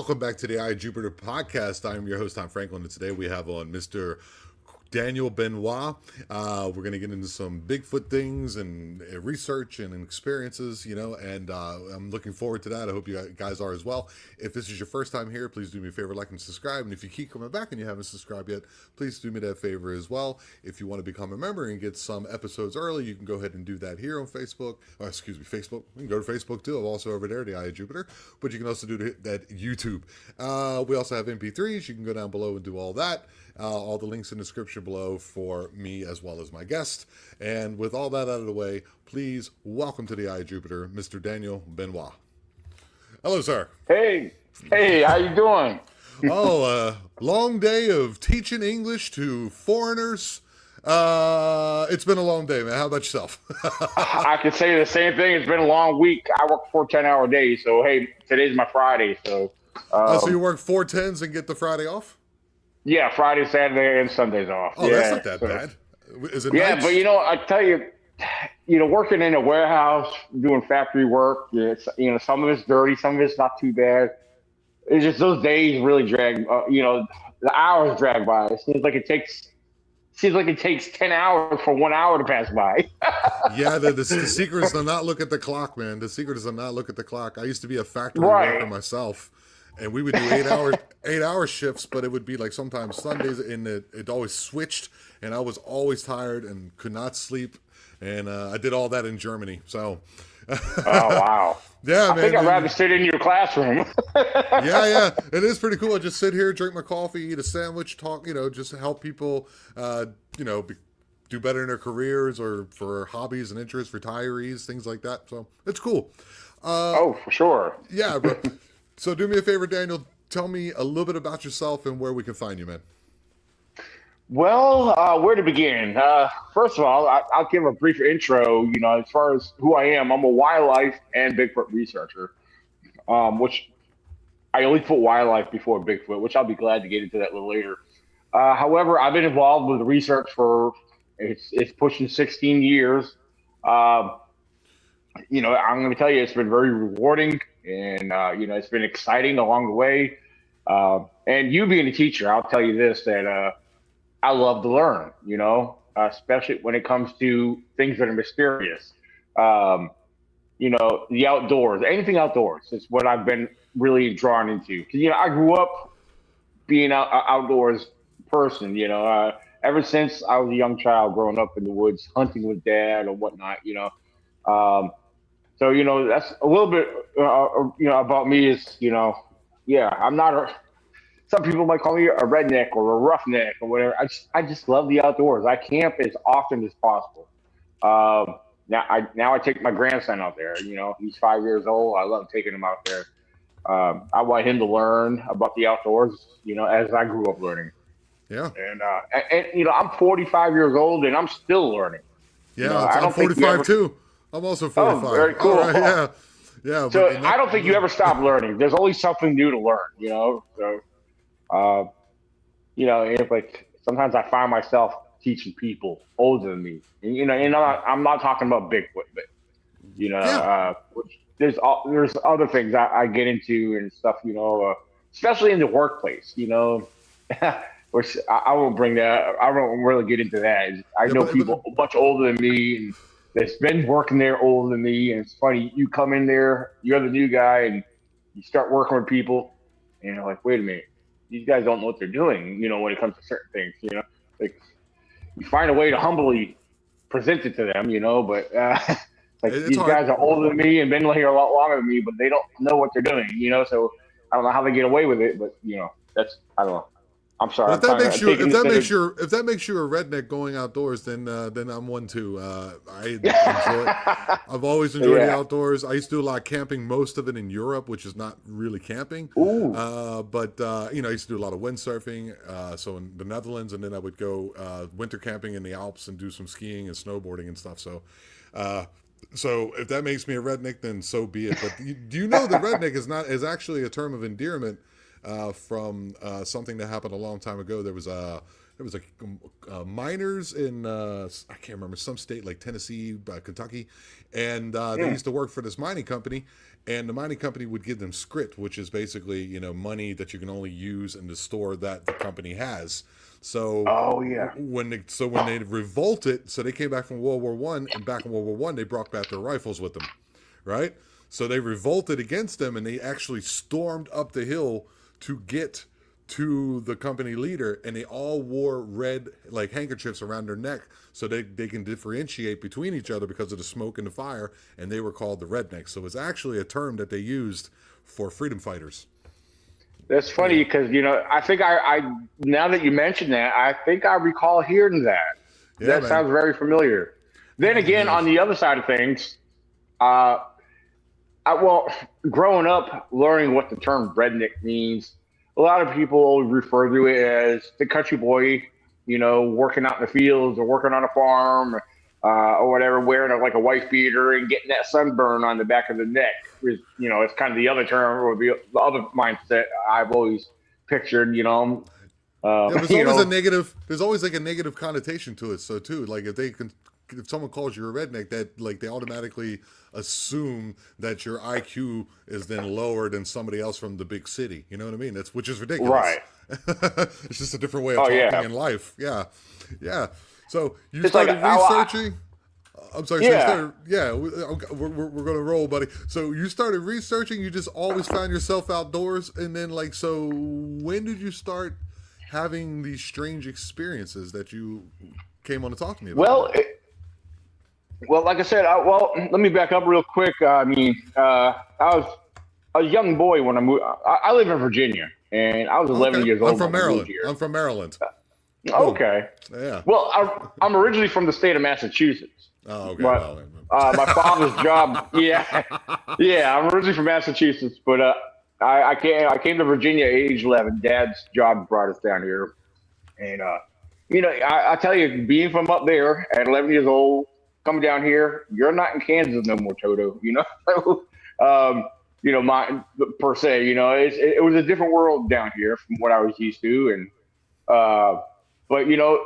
welcome back to the I Jupiter podcast. I'm your host, Tom Franklin, and today we have on Mr. Daniel Benoit. We're going to get into some Bigfoot things and research and experiences, and I'm looking forward to that. I hope you guys are as well. If this is your first time here, please do me a favor, like and subscribe. And if you keep coming back and you haven't subscribed yet, please do me that favor as well. If you want to become a member and get some episodes early, you can go ahead and do that here on Facebook. Facebook. You can go to Facebook too. I'm also over there, the Eye of Jupiter. But you can also do that YouTube. We also have MP3s. You can go down below and do all that. All the links in the description below for me as well as my guest. And with all that out of the way, please welcome to the Eye of Jupiter, Mr. Daniel Benoit. Hello, sir. Hey, how you doing? Long day of teaching English to foreigners. It's been a long day, man. How about yourself? I can say the same thing. It's been a long week. I work 4 10-hour days, so hey, today's my Friday. So you work 4 10s and get the Friday off? Yeah, Friday, Saturday, and Sundays off. Oh, yeah, that's not that bad. Is it yeah, nice? but I tell you, working in a warehouse, doing factory work, some of it's dirty, some of it's not too bad. It's just those days really drag, the hours drag by. It seems like it takes 10 hours for 1 hour to pass by. Yeah, the secret is to not look at the clock, man. The secret is to not look at the clock. I used to be a factory worker myself, and we would do 8-hour shifts, but it would be like sometimes Sundays, and it always switched, and I was always tired and could not sleep, and I did all that in Germany. So, oh wow, yeah, I think I'd rather sit in your classroom. yeah, it is pretty cool. I just sit here, drink my coffee, eat a sandwich, talk, just help people, do better in their careers or for hobbies and interests, retirees, things like that. So it's cool. Oh, for sure. Yeah, bro. So do me a favor, Daniel. Tell me a little bit about yourself and where we can find you, man. Well, where to begin? First of all, I'll give a brief intro. As far as who I am, I'm a wildlife and Bigfoot researcher, which I only put wildlife before Bigfoot, which I'll be glad to get into that a little later. However, I've been involved with research for it's pushing 16 years. I'm going to tell you, it's been very rewarding. And, it's been exciting along the way. And you being a teacher, I'll tell you this, that I love to learn, especially when it comes to things that are mysterious. The outdoors, anything outdoors is what I've been really drawn into. Because, I grew up being an outdoors person, ever since I was a young child growing up in the woods, hunting with dad or whatnot, So, that's a little bit, about me is, I'm not some people might call me a redneck or a roughneck or whatever. I just love the outdoors. I camp as often as possible. Now I take my grandson out there, he's 5 years old. I love taking him out there. I want him to learn about the outdoors, as I grew up learning. Yeah. And I'm 45 years old and I'm still learning. Yeah, I'm 45 too. I'm also 45. Oh, very cool. All right, yeah. So I don't think you ever stop learning. There's always something new to learn, So, it's like sometimes I find myself teaching people older than me. And, I'm not talking about Bigfoot, but, which there's other things I get into and stuff, especially in the workplace, which I won't bring that. I won't really get into that. I know people much older than me and that's been working there older than me, and it's funny. You come in there, you're the new guy, and you start working with people, and you're like, wait a minute, these guys don't know what they're doing. When it comes to certain things, like you find a way to humbly present it to them, but these guys are older than me and been here a lot longer than me, but they don't know what they're doing, So I don't know how they get away with it, but I don't know. I'm sorry. If that makes you a redneck going outdoors, then I'm one too. I've always enjoyed the outdoors. I used to do a lot of camping, most of it in Europe, which is not really camping. Ooh. But I used to do a lot of windsurfing. So in the Netherlands, and then I would go winter camping in the Alps and do some skiing and snowboarding and stuff. So if that makes me a redneck, then so be it. But do you know that redneck is actually a term of endearment? From something that happened a long time ago. There was there was like miners in I can't remember, some state like Tennessee, Kentucky, and they used to work for this mining company, and the mining company would give them script, which is basically, you know, money that you can only use in the store that the company has. So when they revolted, so they came back from World War One, and back in World War One they brought back their rifles with them, right? So they revolted against them, and they actually stormed up the hill to get to the company leader, and they all wore red like handkerchiefs around their neck so they can differentiate between each other because of the smoke and the fire, and they were called the rednecks. So it's actually a term that they used for freedom fighters. That's funny because, you know, I think I now that you mention that, I think I recall hearing that. Yeah, that man. sounds very familiar. Then again, on the other side of things, growing up, learning what the term redneck means, a lot of people refer to it as the country boy, you know, working out in the fields or working on a farm, or whatever, wearing like a wife beater and getting that sunburn on the back of the neck. You know, it's kind of the other term, or the other mindset I've always pictured. You know, there's always a negative. There's always like a negative connotation to it. So too, like if someone calls you a redneck, that like they automatically assume that your IQ is then lower than somebody else from the big city. You know what I mean? Which is ridiculous. Right. It's just a different way of talking in life. Yeah. So you started researching. I'm sorry. Yeah. So we're gonna roll, buddy. So you started researching. You just always found yourself outdoors, and then like, so when did you start having these strange experiences that you came on to talk to me about? Well, like I said, let me back up real quick. I mean, I was a young boy when I moved. I live in Virginia, and I was 11 years old. I'm from Maryland. I'm from Maryland. Okay. Yeah. Well, I'm originally from the state of Massachusetts. Oh, okay. My father's job. Yeah. I'm originally from Massachusetts, but I came to Virginia at age 11. Dad's job brought us down here, and you know, I tell you, being from up there at 11 years old, coming down here, you're not in Kansas no more, Toto. You know, you know, per se, you know, it was a different world down here from what I was used to, and but you know,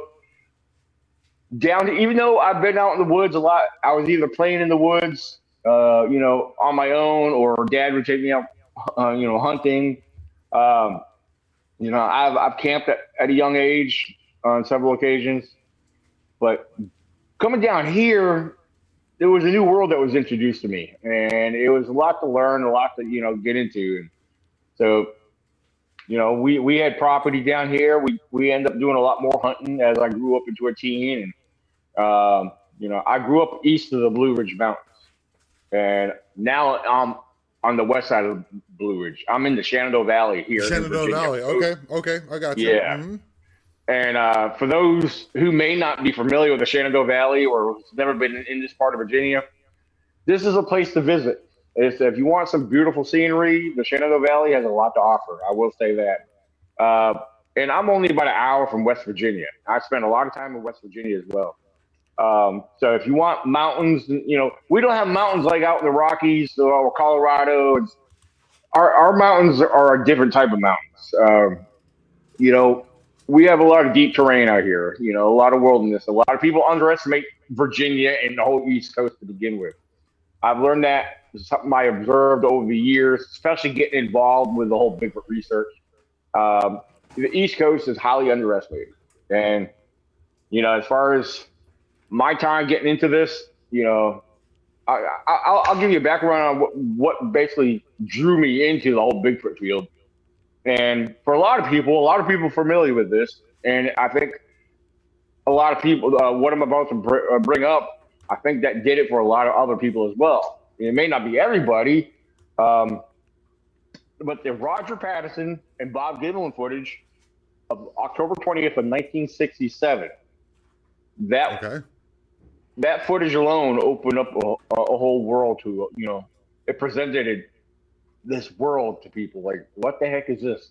even though I've been out in the woods a lot, I was either playing in the woods, you know, on my own, or Dad would take me out, you know, hunting. You know, I've camped at a young age on several occasions, but coming down here, there was a new world that was introduced to me, and it was a lot to learn, a lot to, you know, get into. And so, you know, we had property down here. We ended up doing a lot more hunting as I grew up into a teen. And, you know, I grew up east of the Blue Ridge Mountains, and now I'm on the west side of Blue Ridge. I'm in the Shenandoah Valley here. Shenandoah Valley. Okay. I got you. Yeah. Mm-hmm. And for those who may not be familiar with the Shenandoah Valley or never been in this part of Virginia, this is a place to visit. If you want some beautiful scenery, the Shenandoah Valley has a lot to offer. I will say that. And I'm only about an hour from West Virginia. I spent a lot of time in West Virginia as well. So if you want mountains, you know, we don't have mountains like out in the Rockies or Colorado. Our mountains are a different type of mountains. You know, we have a lot of deep terrain out here, you know, a lot of wilderness. A lot of people underestimate Virginia and the whole East Coast to begin with. I've learned that. It's something I observed over the years, especially getting involved with the whole Bigfoot research. The East Coast is highly underestimated. And, you know, as far as my time getting into this, you know, I'll give you a background on what basically drew me into the whole Bigfoot field. And for a lot of people are familiar with this. And I think a lot of people, what I'm about to bring up, I think that did it for a lot of other people as well. It may not be everybody, but the Roger Patterson and Bob Dylan footage of October 20th of 1967, that footage alone opened up a whole world to, you know, it presented this world to people. Like, what the heck is this?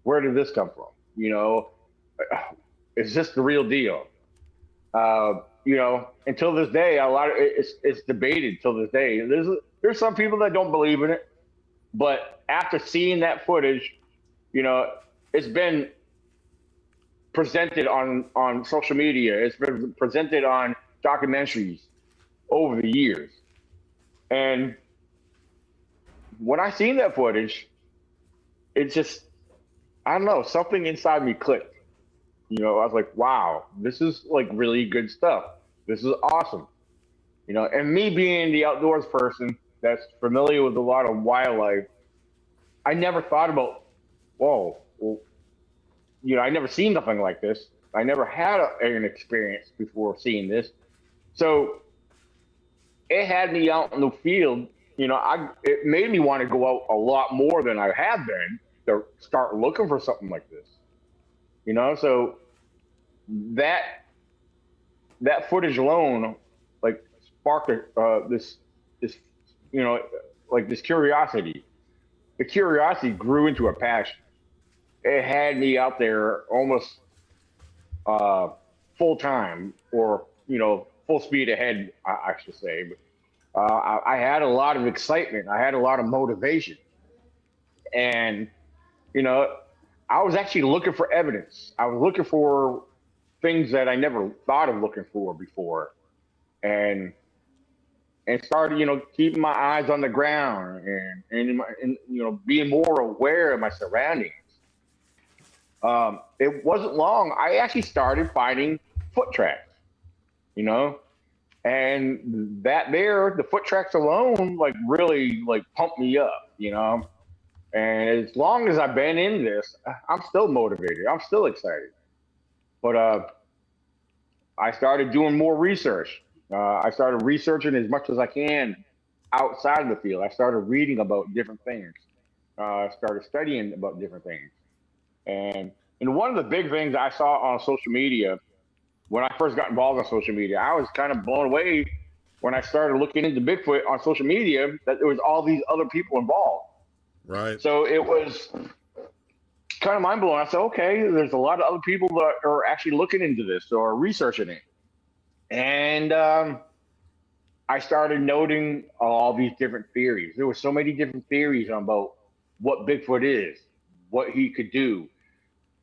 Where did this come from? You know, is this the real deal? You know, until this day, it's debated till this day. There's some people that don't believe in it, but after seeing that footage, you know, it's been presented on social media. It's been presented on documentaries over the years. And when I seen that footage, it just, I don't know, something inside me clicked. I was like, wow, this is like really good stuff. This is awesome. And me being the outdoors person that's familiar with a lot of wildlife, I never thought about, whoa, well, I never seen nothing like this. I never had an experience before seeing this. So it had me out in the field. It made me want to go out a lot more than I have been to start looking for something like this. So that footage alone, like, sparked this like this curiosity. The curiosity grew into a passion. It had me out there almost full time, or full speed ahead, I should say. But I had a lot of excitement. I had a lot of motivation, and you know, I was actually looking for evidence. I was looking for things that I never thought of looking for before, and started, keeping my eyes on the ground, and being more aware of my surroundings. It wasn't long. I actually started finding foot tracks, you know, and the foot tracks alone, like, really, like, pumped me up. And as long as I've been in this, I'm still motivated. I'm still excited. But I started doing more research. I started researching as much as I can outside of the field. I started reading about different things. I started studying about different things. And one of the big things I saw on social media when I first got involved in social media, I was kind of blown away when I started looking into Bigfoot on social media, that there was all these other people involved. Right. So it was kind of mind blowing. I said, okay, there's a lot of other people that are actually looking into this or researching it. And I started noting all these different theories. There were so many different theories about what Bigfoot is, what he could do.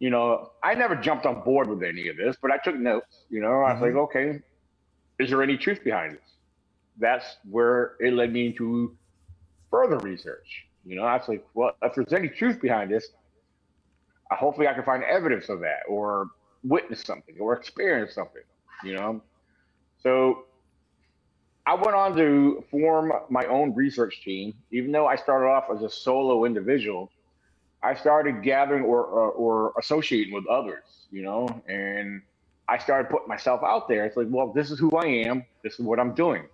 I never jumped on board with any of this, but I took notes. I was like, okay, is there any truth behind this? That's where it led me into further research. I was like, well, if there's any truth behind this, hopefully I can find evidence of that, or witness something, or experience something. So I went on to form my own research team. Even though I started off as a solo individual, I started gathering or associating with others, and I started putting myself out there. It's like, well, this is who I am. This is what I'm doing.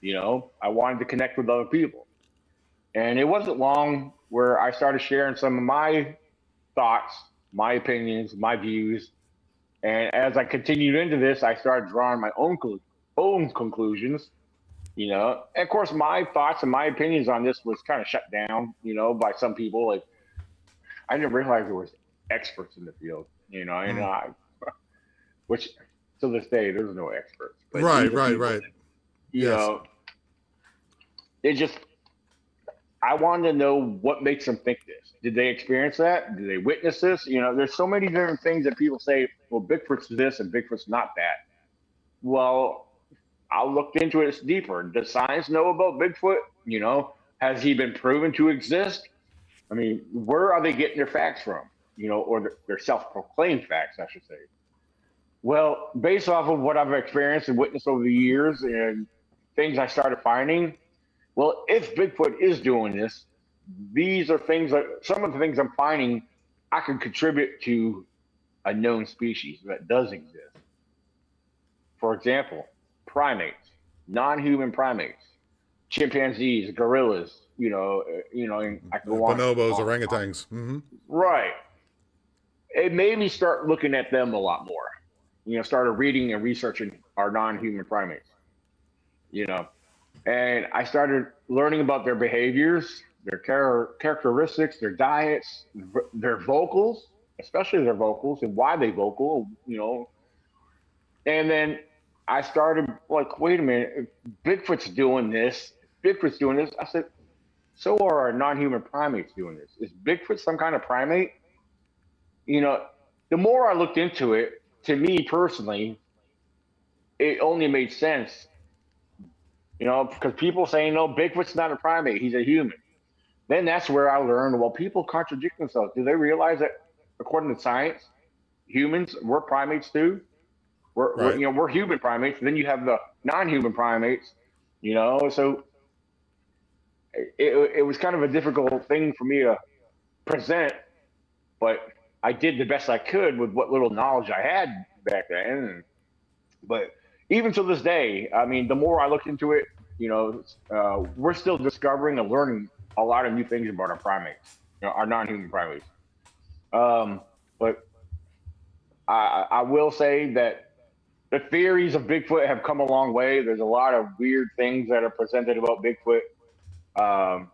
I wanted to connect with other people. And it wasn't long where I started sharing some of my thoughts, my opinions, my views. And as I continued into this, I started drawing my own conclusions. And of course, my thoughts and my opinions on this was kind of shut down, by some people. Like, I didn't realize there was experts in the field, which to this day there's no experts. But Right. that, Yes. It just, I wanted to know what makes them think this. Did they experience that? Did they witness this? There's so many different things that people say, well, Bigfoot's this and Bigfoot's not that. Well, I looked into it deeper. Does science know about Bigfoot? Has he been proven to exist? I mean, where are they getting their facts from? Or their self-proclaimed facts, I should say. Well, based off of what I've experienced and witnessed over the years and things I started finding, well, if Bigfoot is doing this, these are things that some of the things I'm finding I can contribute to a known species that does exist. For example, primates, non-human primates, chimpanzees, gorillas, and I can go on. Bonobos, orangutans. Right. It made me start looking at them a lot more. Started reading and researching our non-human primates. And I started learning about their behaviors, their characteristics, their diets, their vocals, especially their vocals and why they vocal. And then I started like, wait a minute, if Bigfoot's doing this. I said, so are our non-human primates doing this. Is Bigfoot some kind of primate? the more I looked into it, to me personally, it only made sense, because people saying, no, Bigfoot's not a primate, he's a human. Then that's where I learned, well, people contradict themselves. Do they realize that according to science, humans, we're primates too? Right. We're human primates. Then you have the non-human primates, so it was kind of a difficult thing for me to present, but I did the best I could with what little knowledge I had back then. But even to this day, I mean, the more I look into it, we're still discovering and learning a lot of new things about our primates, our non-human primates. But I will say that the theories of Bigfoot have come a long way. There's a lot of weird things that are presented about Bigfoot, um,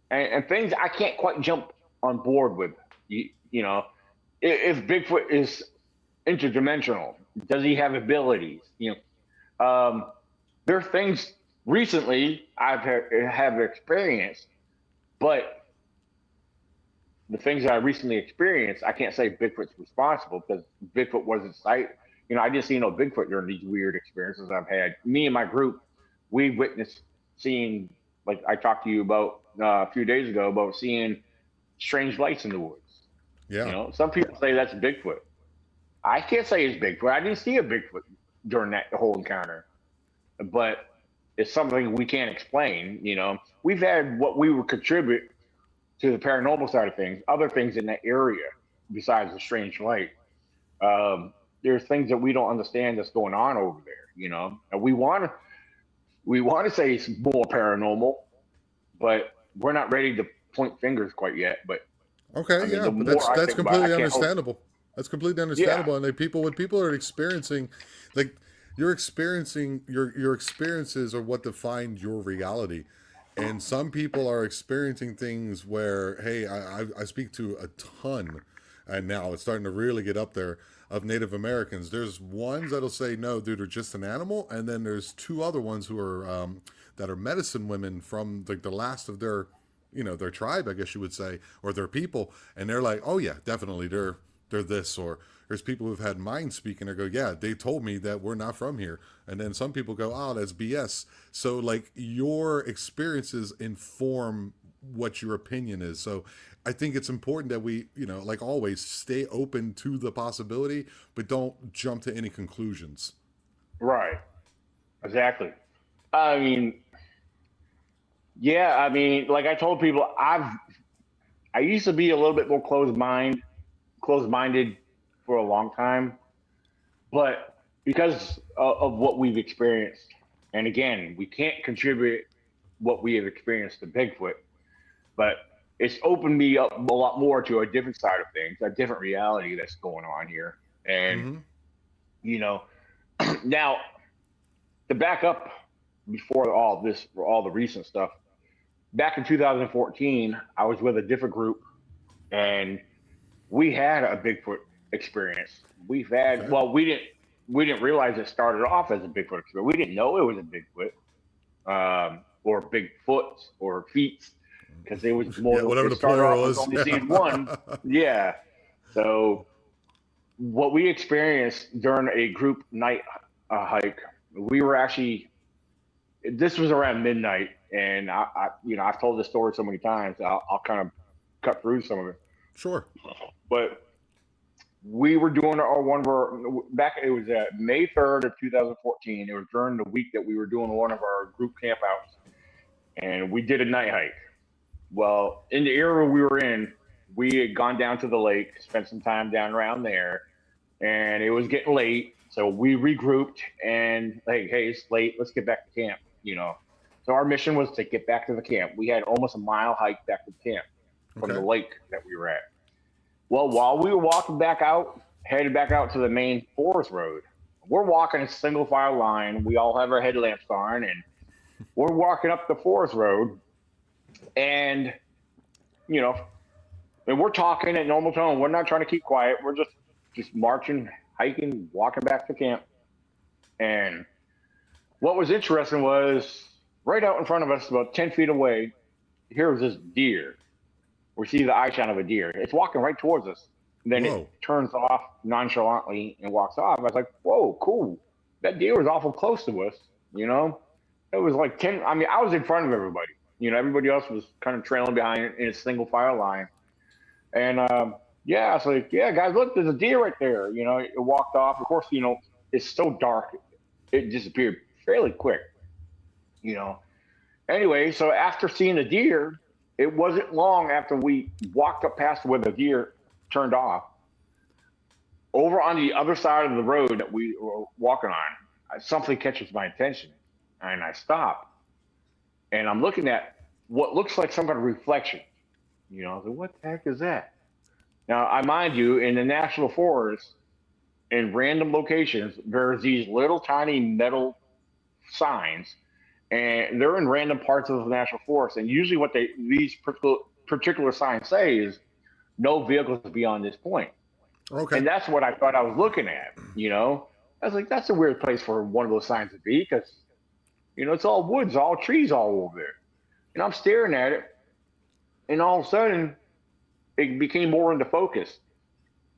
and things I can't quite jump on board with. If Bigfoot is interdimensional, does he have abilities? There are things recently have experienced, but the things that I recently experienced, I can't say Bigfoot's responsible because Bigfoot wasn't sight. I didn't see no Bigfoot during these weird experiences I've had. Me and my group, we witnessed seeing, like I talked to you about a few days ago, about seeing strange lights in the woods. Yeah. Some people say that's Bigfoot. I can't say it's Bigfoot. I didn't see a Bigfoot during that whole encounter, but it's something we can't explain. We've had what we would contribute to the paranormal side of things, other things in that area besides the strange light. There's things that we don't understand that's going on over there. And we want to say it's more paranormal, but we're not ready to point fingers quite yet. But I Okay, mean, yeah, the but more I that's think about it, completely I can't hope. understandable. That's completely Yeah, understandable, and what people are experiencing, like you're experiencing your experiences are what define your reality, and some people are experiencing things where, hey, I speak to a ton, and now it's starting to really get up there of Native Americans. There's ones that'll say no, dude, they're just an animal, and then there's two other ones who are that are medicine women from like the last of their their tribe, I guess you would say, or their people, and they're like, oh yeah, definitely they're this. Or there's people who've had mind speak and they go, yeah, they told me that we're not from here. And then some people go, oh, that's BS. So like your experiences inform what your opinion is. So I think it's important that we, like always, stay open to the possibility, but don't jump to any conclusions. right. Exactly. I mean, yeah. I mean, like I told people, I used to be a little bit more closed minded for a long time, but because of what we've experienced, and again, we can't contribute what we have experienced to Bigfoot, but it's opened me up a lot more to a different side of things, a different reality that's going on here. And, Mm-hmm. you know, now to back up before all this, for all the recent stuff, back in 2014, I was with a different group and we had a Bigfoot experience. We've had, Okay. well, we didn't realize it started off as a Bigfoot experience. We didn't know it was a Bigfoot, or Bigfoot or feet, because it was Yeah, more. whatever It the started off plural with is. only seeing one. Yeah. So what we experienced during a group night hike, we were actually. This was around midnight, and I've told this story so many times. I'll kind of cut through some of it, Sure. but we were doing our one of our back. It was May 3rd of 2014. It was during the week that we were doing one of our group campouts, and we did a night hike. Well, in the area we were in, we had gone down to the lake, spent some time down around there, and it was getting late. So we regrouped and hey, it's late. Let's get back to camp. So our mission was to get back to the camp. We had almost a mile hike back to the camp from the Okay. lake that we were at. Well, while we were walking back out, headed back out to the main forest road, we're walking a single file line. We all have our headlamps on, and we're walking up the forest road, and you know, and we're talking at normal tone. We're not trying to keep quiet. We're just marching, hiking, walking back to camp. And what was interesting was right out in front of us, about 10 feet away, here was this deer. We see the eye shine of a deer. It's walking right towards us. Then it Whoa. turns off nonchalantly and walks off. I was like, whoa, cool. That deer was awful close to us, you know? It was like 10. I mean, I was in front of everybody. Everybody else was kind of trailing behind in a single file line. And yeah, I was like, yeah, guys, look, there's a deer right there. It walked off. Of course, it's so dark, it disappeared fairly quick, you know. Anyway, so after seeing the deer, it wasn't long after we walked up past where the deer turned off. Over on the other side of the road that we were walking on, something catches my attention, and I stop, and I'm looking at what looks like some kind of reflection. I was like, what the heck is that? Now, I mind you, in the national forest, in random locations, there's these little tiny metal signs, and they're in random parts of the national forest. And usually, what these particular signs say is no vehicles beyond this point. Okay. And that's what I thought I was looking at. I was like, that's a weird place for one of those signs to be, because it's all woods, all trees all over there. And I'm staring at it, and all of a sudden, it became more into focus.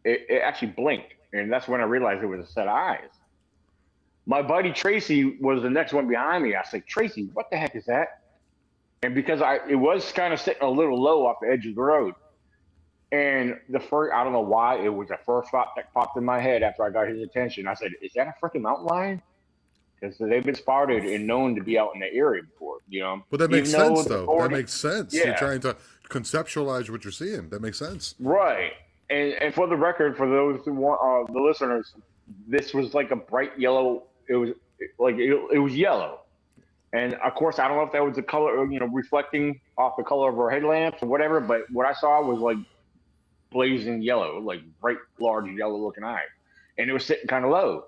It actually blinked, and that's when I realized it was a set of eyes. My buddy Tracy was the next one behind me. I said, Tracy, what the heck is that? And because it was kind of sitting a little low off the edge of the road. And I don't know why, it was the first thought that popped in my head after I got his attention. I said, is that a freaking mountain lion? Because they've been spotted and known to be out in the area before, But that makes sense, though. That makes sense. Yeah. You're trying to conceptualize what you're seeing. That makes sense. Right. And for the record, for those who want the listeners, this was like a bright yellow. It was yellow, and of course, I don't know if that was the color, reflecting off the color of our headlamps or whatever. But what I saw was like blazing yellow, like bright, large yellow-looking eye, and it was sitting kind of low.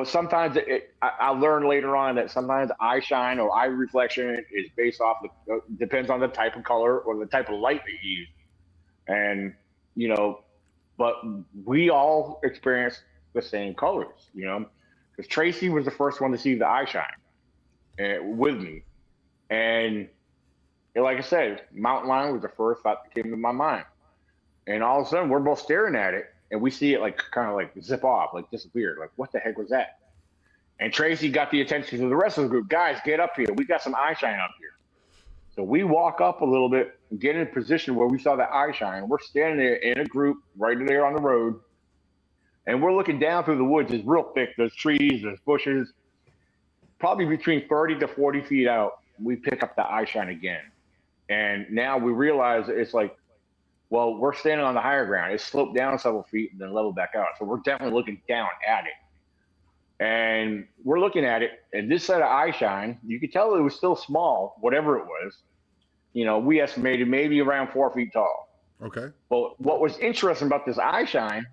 Sometimes I learned later on that sometimes eye shine or eye reflection is based off depends on the type of color or the type of light that you use. And, but we all experienced the same colors, because Tracy was the first one to see the eye shine with me. And like I said, mountain lion was the first thought that came to my mind. And all of a sudden, we're both staring at it, and we see it kind of zip off, disappeared. Like, what the heck was that? And Tracy got the attention of the rest of the group. Guys, get up here. We got some eye shine up here. So we walk up a little bit and get in a position where we saw the eye shine. We're standing there in a group right there on the road, and we're looking down through the woods. It's real thick. There's trees, there's bushes. Probably between 30 to 40 feet out, we pick up the eye shine again. And now we realize it's like, well, we're standing on the higher ground. It's sloped down several feet and then leveled back out. So we're definitely looking down at it. And we're looking at it, and this set of eye shine, you could tell it was still small, whatever it was. We estimated maybe around 4 feet tall. Okay. But what was interesting about this eye shine,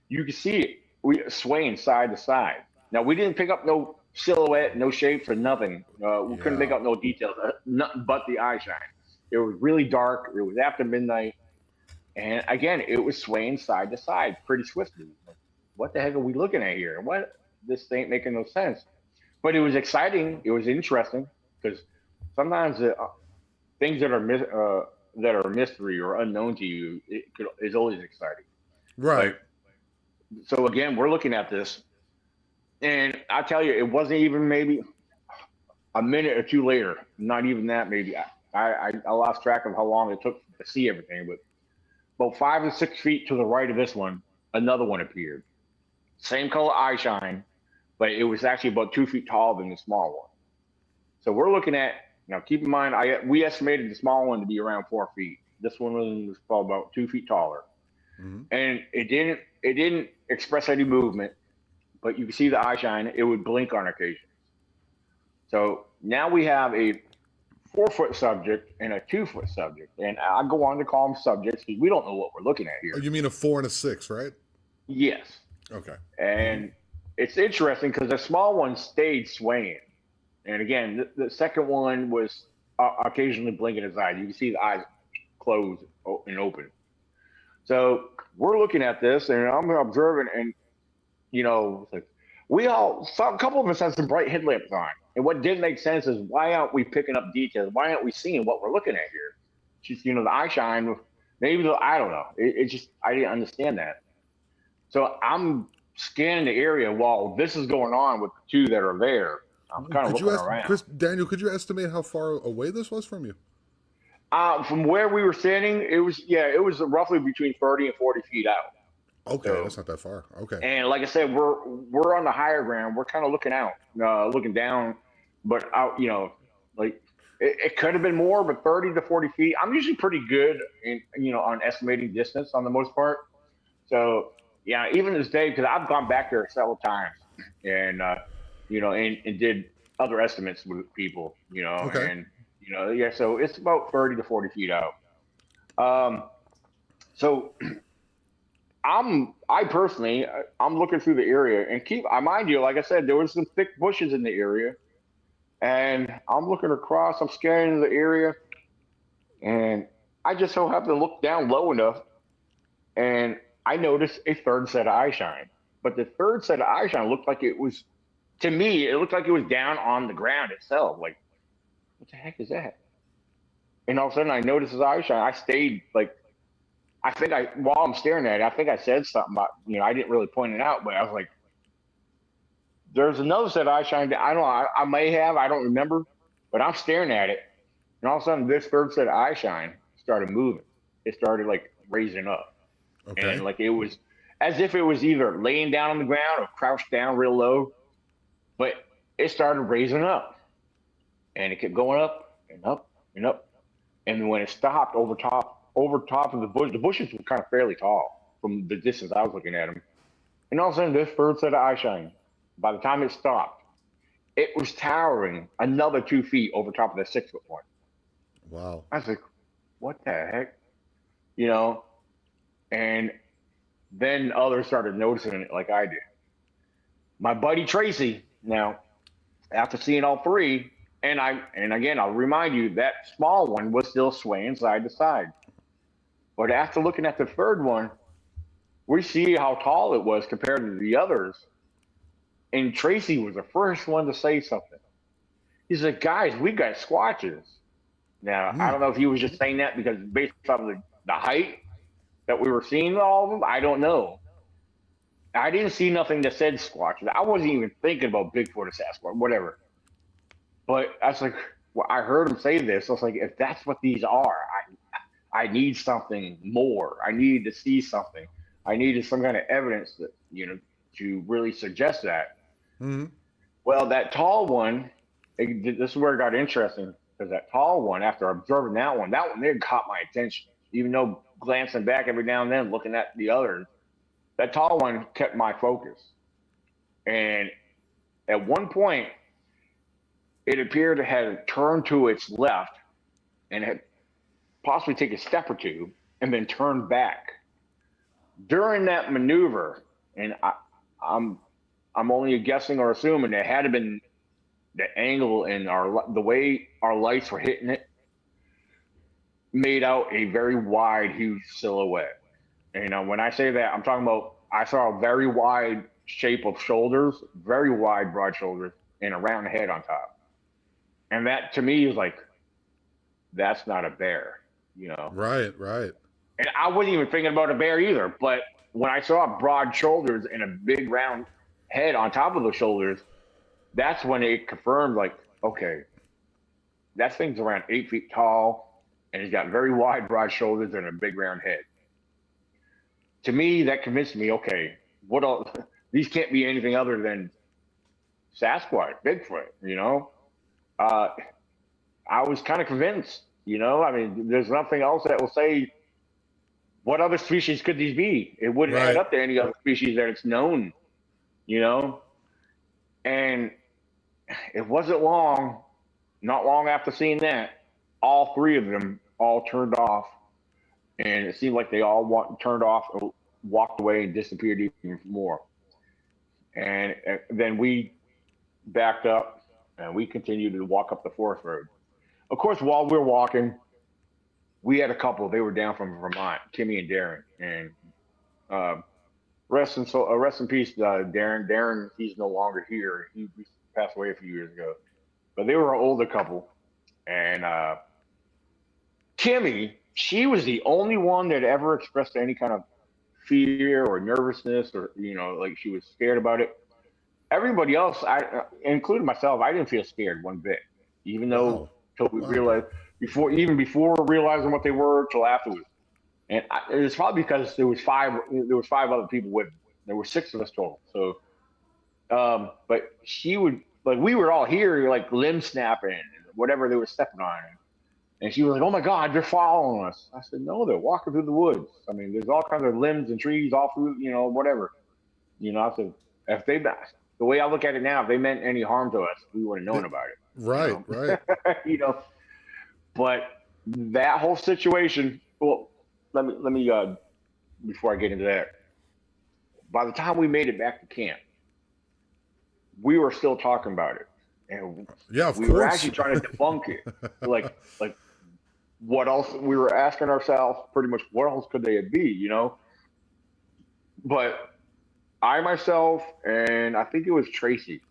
you could see it swaying side to side. Now, we didn't pick up no silhouette, no shapes, or nothing. We couldn't make out no details, nothing but the eye shine. It was really dark. It was after midnight. And again, it was swaying side to side pretty swiftly. What the heck are we looking at here? This ain't making no sense. But it was exciting. It was interesting, because sometimes things that are a mystery or unknown to you is always exciting. Right. So again, we're looking at this, and I tell you, it wasn't even maybe a minute or two later. Not even that. Maybe I lost track of how long it took to see everything, but about 5 to 6 feet to the right of this one, another one appeared. Same color eye shine, but it was actually about 2 feet taller than the small one. So we're looking at, now keep in mind, we estimated the small one to be around 4 feet. This one was probably about 2 feet taller. Mm-hmm. And it didn't express any movement, but you can see the eye shine. It would blink on occasion. So now we have a 4-foot subject and a 2-foot subject. And I go on to call them subjects because we don't know what we're looking at here. Oh, you mean a 4 and a 6, right? Yes. Okay. And it's interesting because the small one stayed swaying. And again, the second one was occasionally blinking his eyes. You can see the eyes close and open. So we're looking at this, and I'm observing, and we all saw a couple of us had some bright headlamps on. And what didn't make sense is, why aren't we picking up details? Why aren't we seeing what we're looking at here? Just, the eye shine Maybe I don't know. It just I didn't understand that. So I'm scanning the area while this is going on with the two that are there. I'm kind of Could looking you around. Daniel? Could you estimate how far away this was from you? From where we were standing, it was roughly between 30 and 40 feet out. Okay, that's So, not that far. Okay. and like I said, we're on the higher ground. We're kind of looking out, looking down, but out, like it could have been more, but 30 to 40 feet. I'm usually pretty good in, on estimating distance on the most part. So yeah, even this day, because I've gone back there several times, and and did other estimates with people, Okay. and yeah. So it's about 30 to 40 feet out. Um, so I personally, I'm looking through the area, and I mind you, like I said, there was some thick bushes in the area, and I'm looking across, I'm scanning the area, and I just so happen to look down low enough, and I noticed a third set of eye shine. But the third set of eye shine looked like it was, to me, it looked like it was down on the ground itself. Like, what the heck is that? And all of a sudden, I noticed his eye shine. I stayed like, while I'm staring at it, I think I said something about, I didn't really point it out, but I was like, there's another set of eye shine. I don't know. I may have, I don't remember, but I'm staring at it. And all of a sudden, this third set of eye shine started moving. It started like raising up. And Okay. like it was as if it was either laying down on the ground or crouched down real low, but it started raising up, and it kept going up and up and up. And when it stopped over top of the bushes were kind of fairly tall from the distance I was looking at them. And all of a sudden, this third set of eye shine, by the time it stopped, it was towering another 2 feet over top of the 6 foot one. Wow. I was like, what the heck? You know? And then others started noticing it like I did. My buddy Tracy, now, after seeing all three, and again I'll remind you that small one was still swaying side to side. But after looking at the third one, we see how tall it was compared to the others. And Tracy was the first one to say something. He said, guys, we got squatches. Now, I Mm. don't know if he was just saying that because based on the height that we were seeing all of them, I don't know. I didn't see nothing that said squatches. I wasn't even thinking about Bigfoot or Sasquatch, whatever. But I was like, well, I heard him say this. I was like, if that's what these are, I need something more. I need to see something. I needed some kind of evidence that, to really suggest that. Mm. Well, that tall one, this is where it got interesting because that tall one, after observing that one there caught my attention. Even though glancing back every now and then, looking at the others, that tall one kept my focus. And at one point, it appeared to have turned to its left and had possibly taken a step or two and then turned back. During that maneuver, and I'm I'm only guessing or assuming it had been the angle and the way our lights were hitting it made out a very wide, huge silhouette. And when I say that, I'm talking about I saw a very wide shape of shoulders, very wide, broad shoulders, and a round head on top. And that to me is like, that's not a bear. Right. Right. And I wasn't even thinking about a bear either. But when I saw broad shoulders and a big round head on top of those shoulders, that's when it confirmed, like, okay, that thing's around 8 feet tall and it's got very wide, broad shoulders and a big round head. To me, that convinced me, okay, what else? These can't be anything other than Sasquatch, Bigfoot. Uh, I was kind of convinced. I mean, there's nothing else that will say what other species could these be. It wouldn't add Right. up to any other species that it's known, you know? And it wasn't long, not long after seeing that, all three of them all turned off. And it seemed like they all turned off, walked away, and disappeared even more. And then we backed up and we continued to walk up the forest road. Of course, while we were walking, we had a couple. They were down from Vermont, Kimmy and Darren. And uh, rest in peace, Darren. Darren, he's no longer here. He passed away a few years ago. But they were an older couple. And Kimmy she was the only one that ever expressed any kind of fear or nervousness, or like she was scared about it. Everybody else, including myself, I didn't feel scared one bit, even though Wow. till we Wow. realized before realizing what they were till afterwards. And it was probably because there was five other people with me. There were six of us total. So, but she would, like, we were all here like limb snapping and whatever they were stepping on. And she was like, "Oh my God, they're following us." I said, "No, they're walking through the woods. I mean, there's all kinds of limbs and trees all through, whatever." I said, if they, the way I look at it now, if they meant any harm to us, we would have known about it. Right. Right. You know. But that whole situation. Well, let me before I get into that. By the time we made it back to camp, we were still talking about it, and Yeah. Of we were course. actually trying to debunk it. Like what else? We were asking ourselves pretty much what else could they be. But I myself and I think it was Tracy.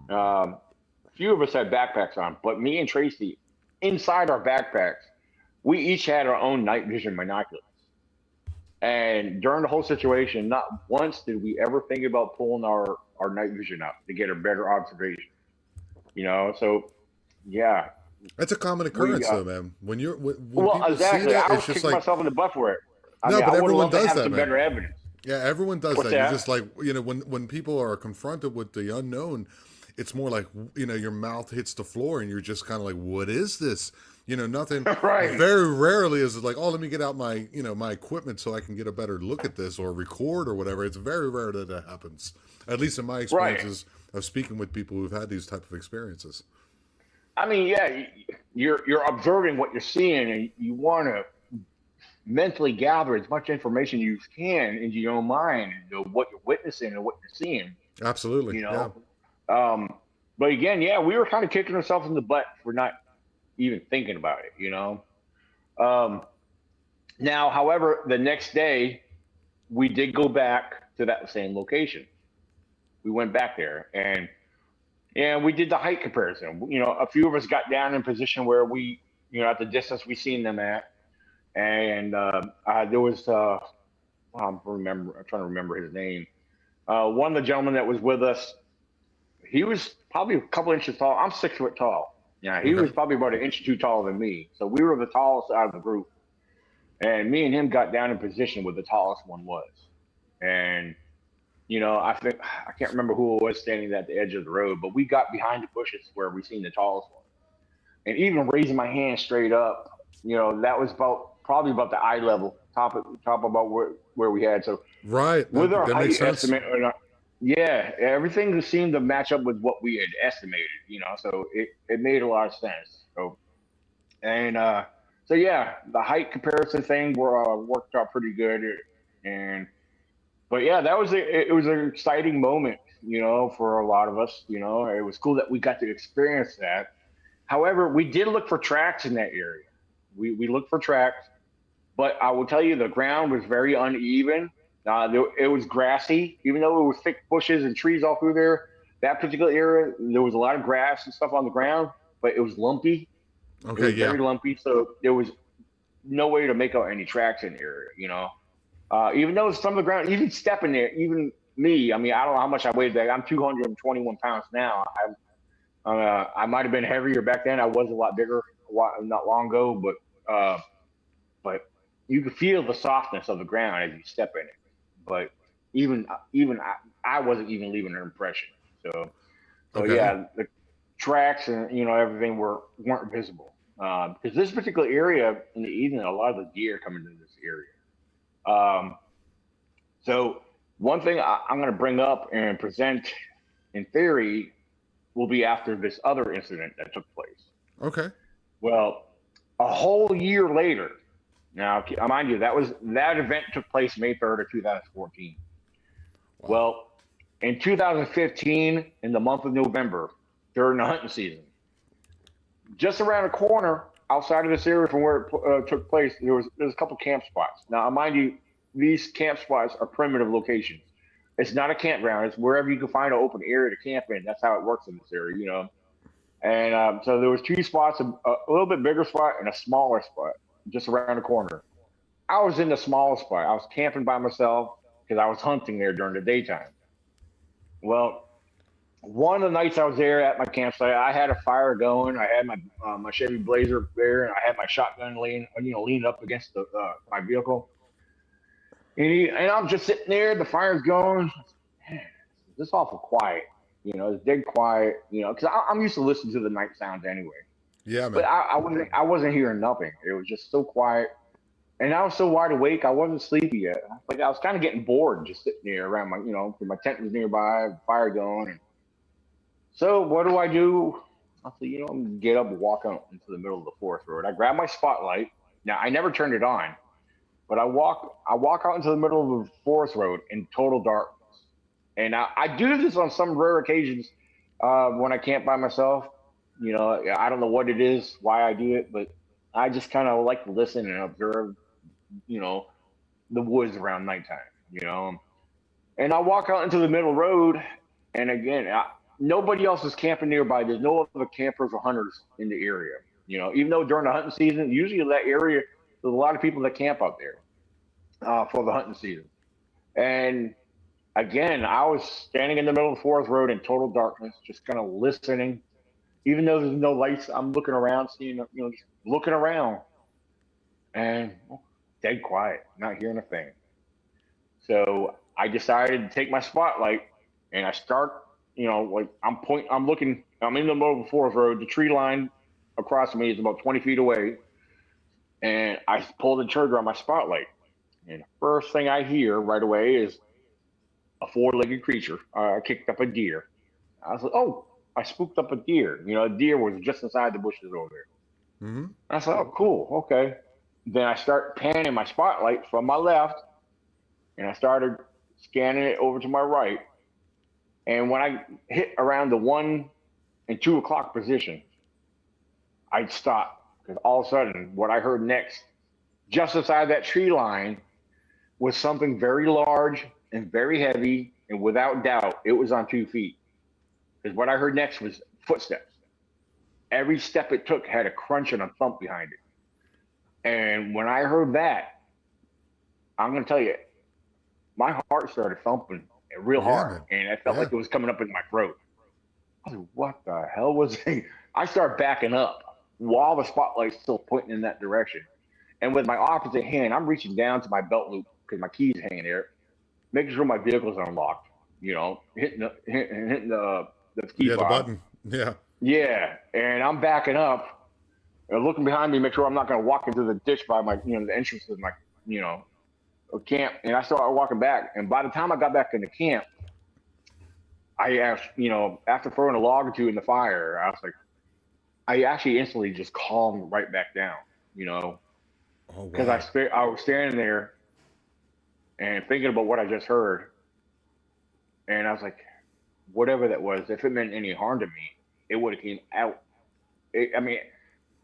A few of us had backpacks on, but me and Tracy, inside our backpacks, we each had our own night vision binoculars. And during the whole situation, not once did we ever think about pulling our night vision up to get a better observation. So yeah, That's a common we occurrence, though, man. When well, people see exactly. that, I it's was just kicking like, myself in the butt for it. I no, mean, but I would have everyone loved to does have that, some man. better evidence. Yeah, everyone does What's that. You're that? just like, when people are confronted with the unknown, it's more like, your mouth hits the floor and you're just kind of like, what is this? Nothing. Right. Very rarely is it like, oh, let me get out my, my equipment so I can get a better look at this or record or whatever. It's very rare that that happens. At least in my Right. experiences of speaking with people who've had these type of experiences. I mean, yeah, you're observing what you're seeing, and you want to mentally gather as much information you can into your own mind, what you're witnessing and what you're seeing. Absolutely. You Yeah. know, um, but again, yeah, we were kind of kicking ourselves in the butt for not even thinking about it. Um, Now, however, the next day we did go back to that same location. We went back there and we did the height comparison. A few of us got down in position where we, at the distance we seen them at, and there was I'm trying to remember his name. One of the gentlemen that was with us, he was probably a couple inches tall. I'm 6 foot tall. Yeah, he Okay. was probably about an inch or two taller than me. So we were the tallest out of the group, and me and him got down in position where the tallest one was. And I think I can't remember who it was standing at the edge of the road, but we got behind the bushes where we seen the tallest one. And even raising my hand straight up, that was probably about the eye level, top about where we had. So Right. with our That makes height sense. estimate, yeah, everything seemed to match up with what we had estimated. So it made a lot of sense. And so yeah, the height comparison thing worked out pretty good. And but yeah, it was an exciting moment, for a lot of us. It was cool that we got to experience that. However, we did look for tracks in that area. We looked for tracks, but I will tell you the ground was very uneven. It was grassy, even though it was thick bushes and trees all through there. That particular area, there was a lot of grass and stuff on the ground, but it was lumpy. It Okay. was Yeah. very lumpy, so there was no way to make out any tracks in the area. Even though some of the ground, even stepping there, even me, I mean, I don't know how much I weighed back. I'm 221 pounds now. I might have been heavier back then. I was a lot bigger not long ago, but you could feel the softness of the ground as you step in it. But even I wasn't even leaving an impression. So Okay. yeah, the tracks and everything weren't visible because this particular area in the evening, a lot of the deer come into this area. Um, so one thing I'm going to bring up and present in theory will be after this other incident that took place. Okay. Well, a whole year later. Now, mind you, that event took place May 3rd of 2014. Wow. Well, in 2015, in the month of November, during the hunting season, just around the corner outside of this area from where it took place, there's a couple camp spots. Now, mind you, these camp spots are primitive locations. It's not a campground. It's wherever you can find an open area to camp in. That's how it works in this area. And so there was two spots, a little bit bigger spot and a smaller spot. just around the corner. I was in the smallest spot. I was camping by myself because I was hunting there during the daytime. Well, one of the nights I was there at my campsite, I had a fire going. I had my Chevy Blazer there, and I had my shotgun leaning up against the my vehicle. And I'm just sitting there. The fire's going. Man, this is awful quiet. It's dead quiet. Because I'm used to listening to the night sounds anyway. Yeah, But man. I wasn't hearing nothing. It was just so quiet. And I was so wide awake, I wasn't sleepy yet. Like I was kind of getting bored just sitting there around my tent was nearby, fire going. And so what do I do? I said, I'm gonna get up and walk out into the middle of the forest road. I grab my spotlight. Now I never turned it on, but I walk out into the middle of the forest road in total darkness. And I do this on some rare occasions when I camp by myself. I don't know what it is, why I do it, but I just kind of like to listen and observe you know, the woods around nighttime. And I walk out into the middle road, and again, nobody else is camping nearby. There's no other campers or hunters in the area. Even though during the hunting season, usually in that area, there's a lot of people that camp out there for the hunting season. And again, I was standing in the middle of the forest road in total darkness, just kind of listening. Even though there's no lights, I'm looking around, seeing, just looking around, and dead quiet, not hearing a thing. So I decided to take my spotlight and I start, like I'm in the middle of the forest road. The tree line across from me is about 20 feet away. And I pull the trigger on my spotlight. And the first thing I hear right away is a four-legged creature. I kicked up a deer. I was like, oh, I spooked up a deer. A deer was just inside the bushes over there. Mm-hmm. I was like, oh, cool, okay. Then I start panning my spotlight from my left, and I started scanning it over to my right. And when I hit around the 1 and 2 o'clock position, I'd stop because all of a sudden, what I heard next, just inside that tree line, was something very large and very heavy, and without doubt, it was on 2 feet. Because what I heard next was footsteps. Every step it took had a crunch and a thump behind it. And when I heard that, I'm going to tell you, my heart started thumping real hard, and I felt like it was coming up in my throat. I was like, what the hell was it? I started backing up while the spotlight's still pointing in that direction. And with my opposite hand, I'm reaching down to my belt loop because my key's hanging there, making sure my vehicle's unlocked, hitting the key Yeah, the fob. button. Yeah. Yeah, and I'm backing up, looking behind me, make sure I'm not going to walk into the ditch by my, the entrance of my, camp. And I started walking back. And by the time I got back into camp, I asked, after throwing a log or two in the fire, I was like, I actually instantly just calmed right back down, Oh, because wow. I was standing there and thinking about what I just heard. And I was like, whatever that was, if it meant any harm to me, it would have came out. It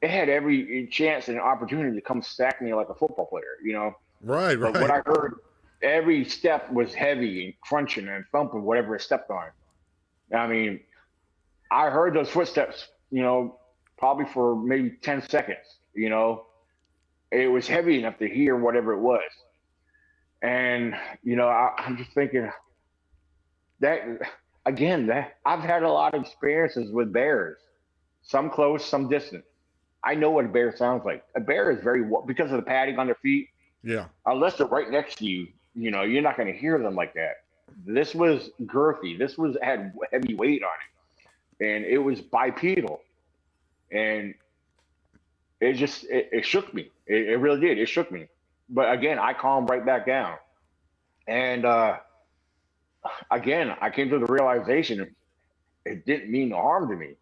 had every chance and opportunity to come sack me like a football player, Right. But what I heard, every step was heavy and crunching and thumping whatever it stepped on. I heard those footsteps, probably for maybe 10 seconds, It was heavy enough to hear whatever it was. And, I'm just thinking that, again, I've had a lot of experiences with bears, some close, some distant. I know what a bear sounds like. A bear is because of the padding on their feet, Yeah. unless they're right next to you, you're not going to hear them like that. This was girthy. Had heavy weight on it, and it was bipedal, and it shook me. It really did. It shook me. But again, I calmed right back down, and again, I came to the realization it didn't mean no harm to me.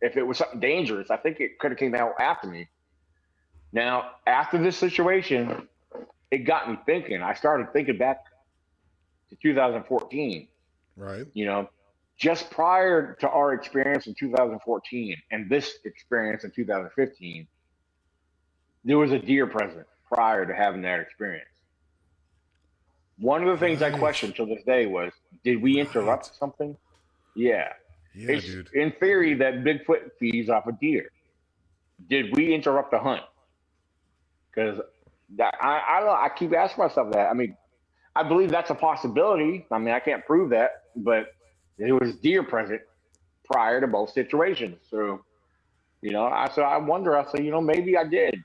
If it was something dangerous, I think it could have came out after me. Now, after this situation, it got me thinking. I started thinking back to 2014, Right. just prior to our experience in 2014 and this experience in 2015, there was a deer present prior to having that experience. One of the things I questioned to this day was, did we interrupt something? Yeah. Yeah, dude. In theory that Bigfoot feeds off a deer. Did we interrupt the hunt? Because I don't know, I keep asking myself that. I mean, I believe that's a possibility. I mean, I can't prove that, but there was deer present prior to both situations. So, I wonder. I say, maybe I did.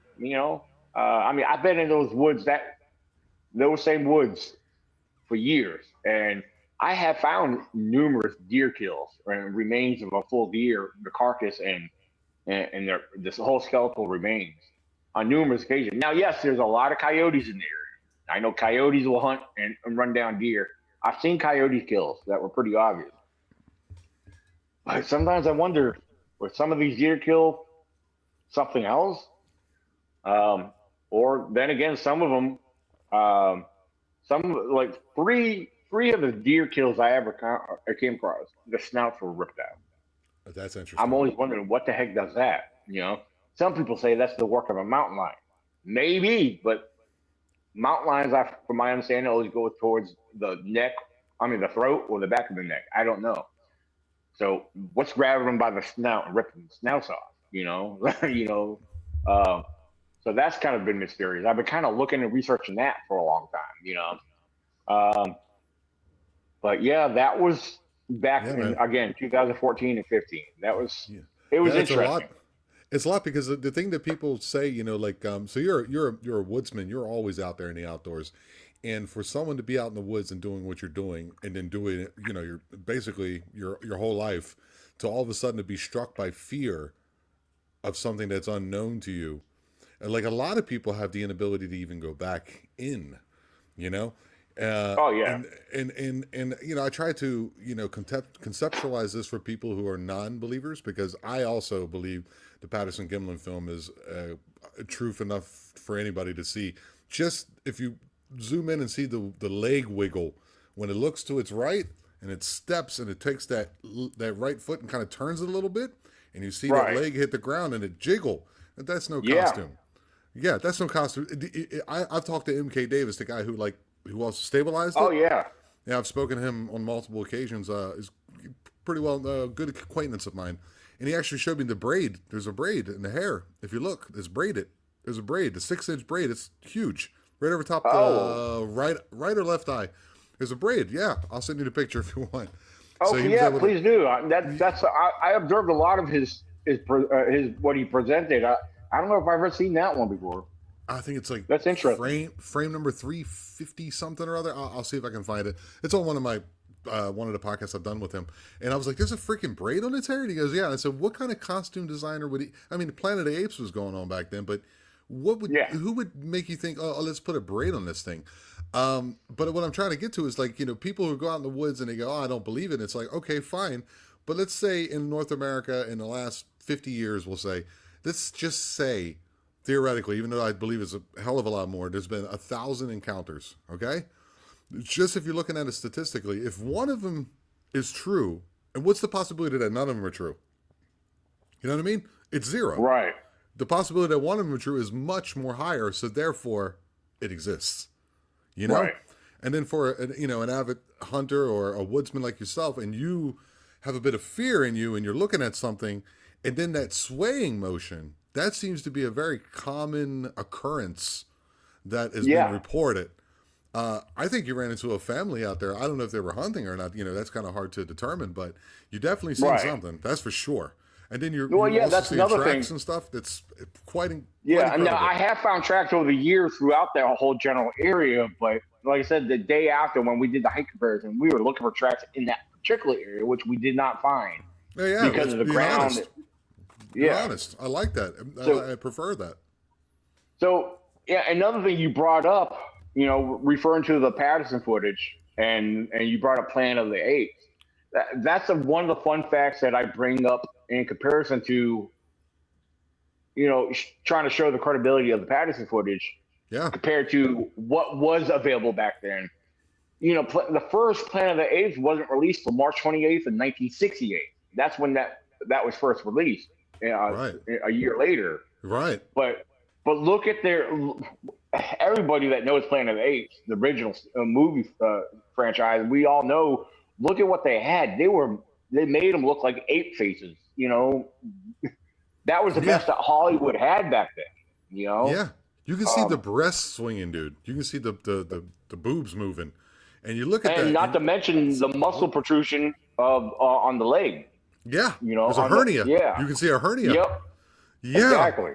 I mean, I've been in those same woods for years, and I have found numerous deer kills and remains of a full deer, the carcass and this whole skeletal remains on numerous occasions. Now, yes, there's a lot of coyotes in the area. I know coyotes will hunt and run down deer. I've seen coyote kills that were pretty obvious. But sometimes I wonder, would some of these deer kill something else? Or then again, some of them, some like three of the deer kills I came across, the snouts were ripped out. That's I'm interesting. always wondering what the heck does that. Some people say that's the work of a mountain lion. Maybe, but mountain lions, from my understanding, always go towards the neck. I mean, the throat or the back of the neck. I don't know. So what's grabbing them by the snout and ripping the snouts off? Um, so that's kind of been mysterious. I've been kind of looking and researching that for a long time. Um, but yeah, that was back Yeah, in man. again 2014 and 15. Yeah, It was yeah, it's a lot. interesting. It's a lot because the thing that people say, like, so you're a woodsman. You're always out there in the outdoors, and for someone to be out in the woods and doing what you're doing, and then doing it, you're basically your whole life, to all of a sudden to be struck by fear of something that's unknown to you, and like a lot of people have the inability to even go back in, you know, uh, Oh yeah, and I try to conceptualize this for people who are non-believers, because I also believe the Patterson Gimlin film is truth enough for anybody to see. Just if you zoom in and see the leg wiggle when it looks to its right and it steps and it takes that right foot and kind of turns it a little bit, and you see that right. leg hit the ground and it jiggle, and that's no Yeah. costume. Yeah, that's no costume. I've talked to MK Davis, the guy who also stabilized Oh it. yeah. Yeah, I've spoken to him on multiple occasions. Is pretty well good acquaintance of mine, and he actually showed me the braid. There's a braid in the hair. If you look, it's braided. There's a braid, a 6-inch braid. It's huge, right over top Oh. the right or left eye. There's a braid. Yeah, I'll send you the picture if you want. So Oh he was yeah. able to. Please do. I observed a lot of his what he presented. I don't know if I've ever seen that one before. I think it's like That's interesting. frame number 350 something or other. I'll see if I can find it. It's on one of the podcasts I've done with him, and I was like, "There's a freaking braid on its hair." And he goes, "Yeah." And I said, "What kind of costume designer would he?" I mean, Planet of the Apes was going on back then, but Yeah. who would make you think, "Oh, let's put a braid on this thing"? But what I'm trying to get to is, like, people who go out in the woods and they go, "Oh, I don't believe it." It's like, okay, fine, but let's say in North America in the last 50 years, we'll say, let's just say theoretically, even though I believe it's a hell of a lot more, there's been 1,000 encounters. Okay, just if you're looking at it statistically, if one of them is true, and what's the possibility that none of them are true? You know what I mean? It's zero. Right. The possibility that one of them are true is much more higher, so therefore it exists. You know, Right. and then for an avid hunter or a woodsman like yourself, and you have a bit of fear in you, and you're looking at something, and then that swaying motion, that seems to be a very common occurrence that has been Yeah. reported. I think you ran into a family out there. I don't know if they were hunting or not. That's kind of hard to determine, but you definitely seen Right. something. That's for sure. And then Well, you yeah. also That's seeing another tracks thing. and stuff. That's quite Yeah. And now I incredible. have found tracks over the years throughout that whole general area, but like I said, the day after when we did the hike comparison, we were looking for tracks in that particular area, which we did not find Yeah, yeah. because It's of the being ground. honest. You're Yeah. honest. I like that. So I prefer that. So yeah, another thing you brought up, referring to the Patterson footage, and you brought up Planet of the Apes. That's one of the fun facts that I bring up in comparison to, trying to show the credibility of the Patterson footage Yeah. compared to what was available back then. The first Planet of the Apes wasn't released till March 28th of 1968. That's when that was first released, Right. a year later. Right. But look at everybody that knows Planet of the Apes, the original movie franchise. We all know. Look at what they had. They made them look like ape faces. That was the Yeah. best that Hollywood had back then. Yeah. You can see the breasts swinging, dude. You can see the boobs moving, and you look at that. And not to mention the muscle protrusion of on the leg. Yeah, You know, there's a hernia. yeah. You can see a hernia. Yep. Yeah. Exactly.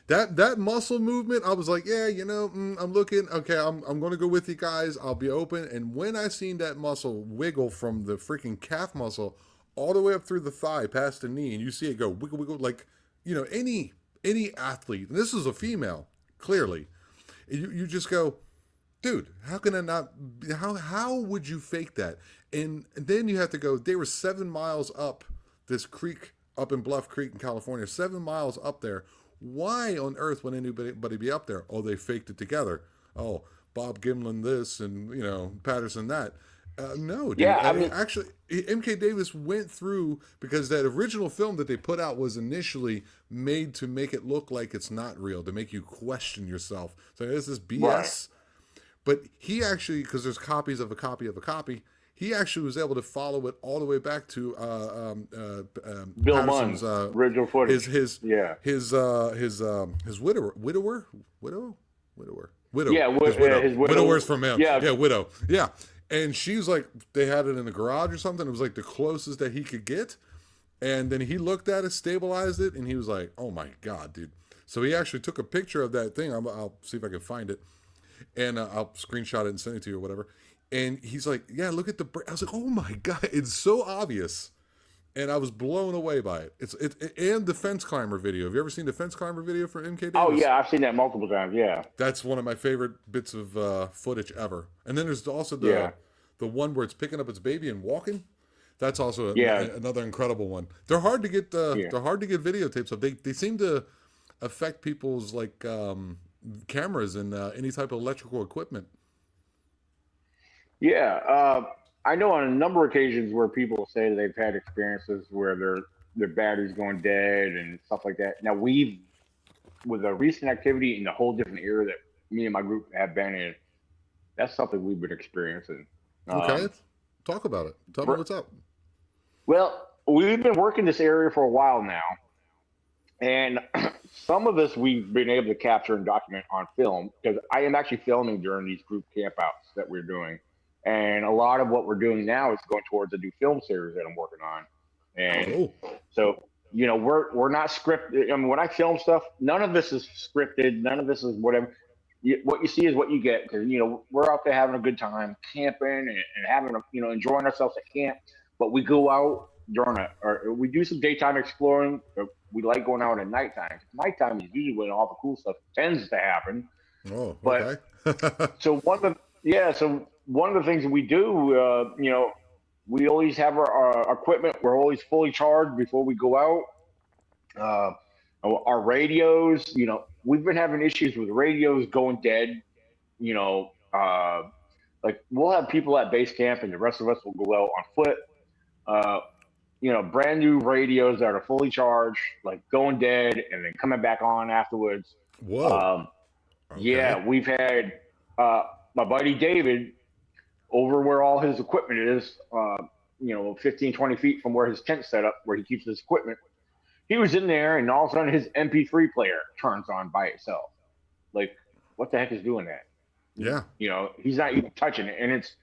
That muscle movement, I was like, yeah, I'm looking. Okay, I'm going to go with you guys. I'll be open. And when I seen that muscle wiggle from the freaking calf muscle all the way up through the thigh, past the knee, and you see it go wiggle, wiggle, like, any athlete. And this is a female, clearly. You just go, dude, how can I not? How would you fake that? And then you have to go. They were 7 miles up this creek, up in Bluff Creek in California, 7 miles up there. Why on earth would anybody be up there? Oh, they faked it together. Oh, Bob Gimlin this and, Patterson that. No, dude. Yeah, I mean, actually, MK Davis went through, because that original film that they put out was initially made to make it look like it's not real, to make you question yourself. So is this BS? Right. But he actually, because there's copies of a copy of a cop, he actually was able to follow it all the way back to Bill Munn's original footage. His widow. Yeah, his widow. Widower's from him. Yeah, widow. Yeah, and she's like, they had it in the garage or something. It was like the closest that he could get, and then he looked at it, stabilized it, and he was like, "Oh my god, dude!" So he actually took a picture of that thing. I'll see if I can find it, and I'll screenshot it and send it to you or whatever. And he's like, yeah, look at the I was like, oh my god, it's so obvious. And I was blown away by it. And the fence climber video. Have you ever seen the fence climber video for MK Davis? Oh yeah, I've seen that multiple times. Yeah, that's one of my favorite bits of footage ever. And then there's also the one where it's picking up its baby and walking. That's also another incredible one. They're hard to get. They're hard to get videotapes of. They seem to affect people's like cameras and any type of electrical equipment. Yeah, I know on a number of occasions where people say that they've had experiences where their battery's going dead and stuff like that. Now with a recent activity in a whole different era that me and my group have been in, that's something we've been experiencing. Okay, talk about it. Tell me what's up. Well, we've been working this area for a while now, and some of this we've been able to capture and document on film, because I am actually filming during these group campouts that we're doing. And a lot of what we're doing now is going towards a new film series that I'm working on. And so, we're not scripted. I mean, when I film stuff, none of this is scripted. None of this is whatever. What you see is what you get, because, we're out there having a good time, camping and having, enjoying ourselves at camp. But we go out or we do some daytime exploring. We like going out at nighttime. Nighttime is usually when all the cool stuff tends to happen. Oh, okay. But so one of the things that we do, we always have our equipment. We're always fully charged before we go out. Our radios, we've been having issues with radios going dead. Like we'll have people at base camp and the rest of us will go out on foot. Brand new radios that are fully charged, like going dead and then coming back on afterwards. Whoa. Okay. Yeah, we've had my buddy David over where all his equipment is, 15, 20 feet from where his tent's set up, where he keeps his equipment. He was in there, and all of a sudden his MP3 player turns on by itself. Like, what the heck is doing that? Yeah. He's not even touching it, and it's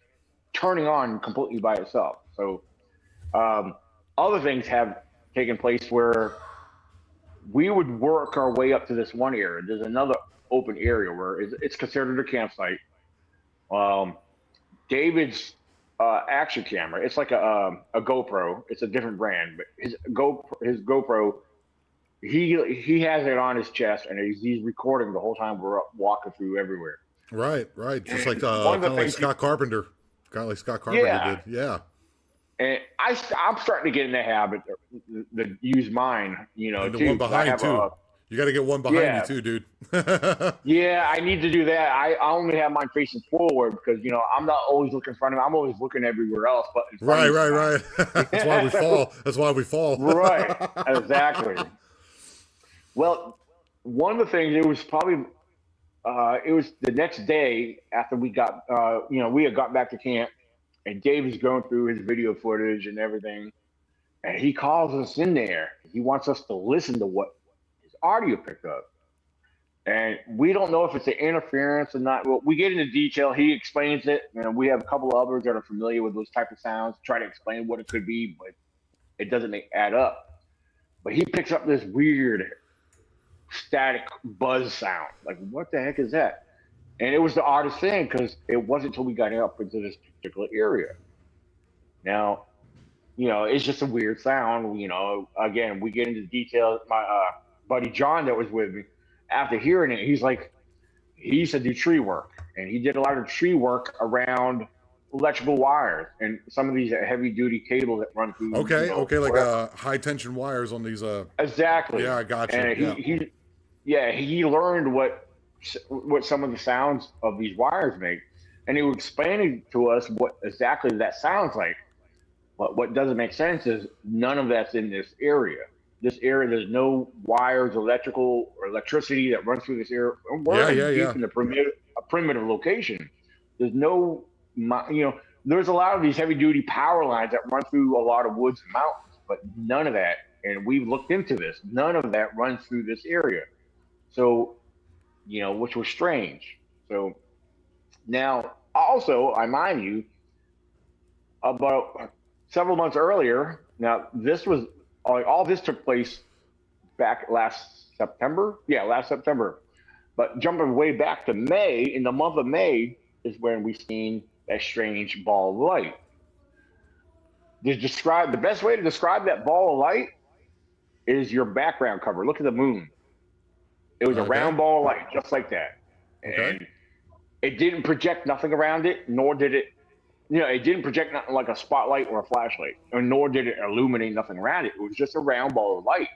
turning on completely by itself. So other things have taken place where we would work our way up to this one area. There's another open area where it's considered a campsite. David's action camera, it's like a GoPro. It's a different brand, but his GoPro, he has it on his chest, and he's recording the whole time we're walking through everywhere. Right. Just like kind of like Scott Carpenter. Kind of like Scott Carpenter did. Yeah. And I'm starting to get in the habit to use mine, and the too. one behind too. You got to get one behind you too, dude. Yeah, I need to do that. I only have mine facing forward because, I'm not always looking in front of me. I'm always looking everywhere else. But right. That's why we fall. Right, exactly. Well, one of the things, it was probably, it was the next day after we got, we had got back to camp, and Dave is going through his video footage and everything, and he calls us in there. He wants us to listen to what his audio picked up. And we don't know if it's an interference or not. Well, we get into detail. He explains it, and we have a couple of others that are familiar with those type of sounds. Try to explain what it could be, but it doesn't add up. But he picks up this weird static buzz sound. Like, what the heck is that? And it was the oddest thing because it wasn't until we got up into this particular area. Now, it's just a weird sound. Again, we get into detail. My buddy John that was with me, after hearing it, he's like, he used to do tree work, and he did a lot of tree work around electrical wires and some of these heavy duty cables that run through. Okay, like high tension wires on these. Exactly. Yeah, I got you. And Yeah. he learned what some of the sounds of these wires make, and he was explaining to us what exactly that sounds like. But what doesn't make sense is none of that's in this area. This area, there's no wires, electrical or electricity that runs through this area. We're deep in a primitive location. There's no, there's a lot of these heavy duty power lines that run through a lot of woods and mountains, but none of that. And we've looked into this. None of that runs through this area. So, which was strange. So now, also, I mind you, about several months earlier. Now, this was all this took place back last September. Yeah, last September. But jumping way back to May, in the month of May is when we seen that strange ball of light. The best way to describe that ball of light is your background cover. Look at the moon. It was a round ball of light, just like that. Okay. And it didn't project nothing around it, nor did it. It didn't project nothing like a spotlight or a flashlight, or nor did it illuminate nothing around it. It was just a round ball of light.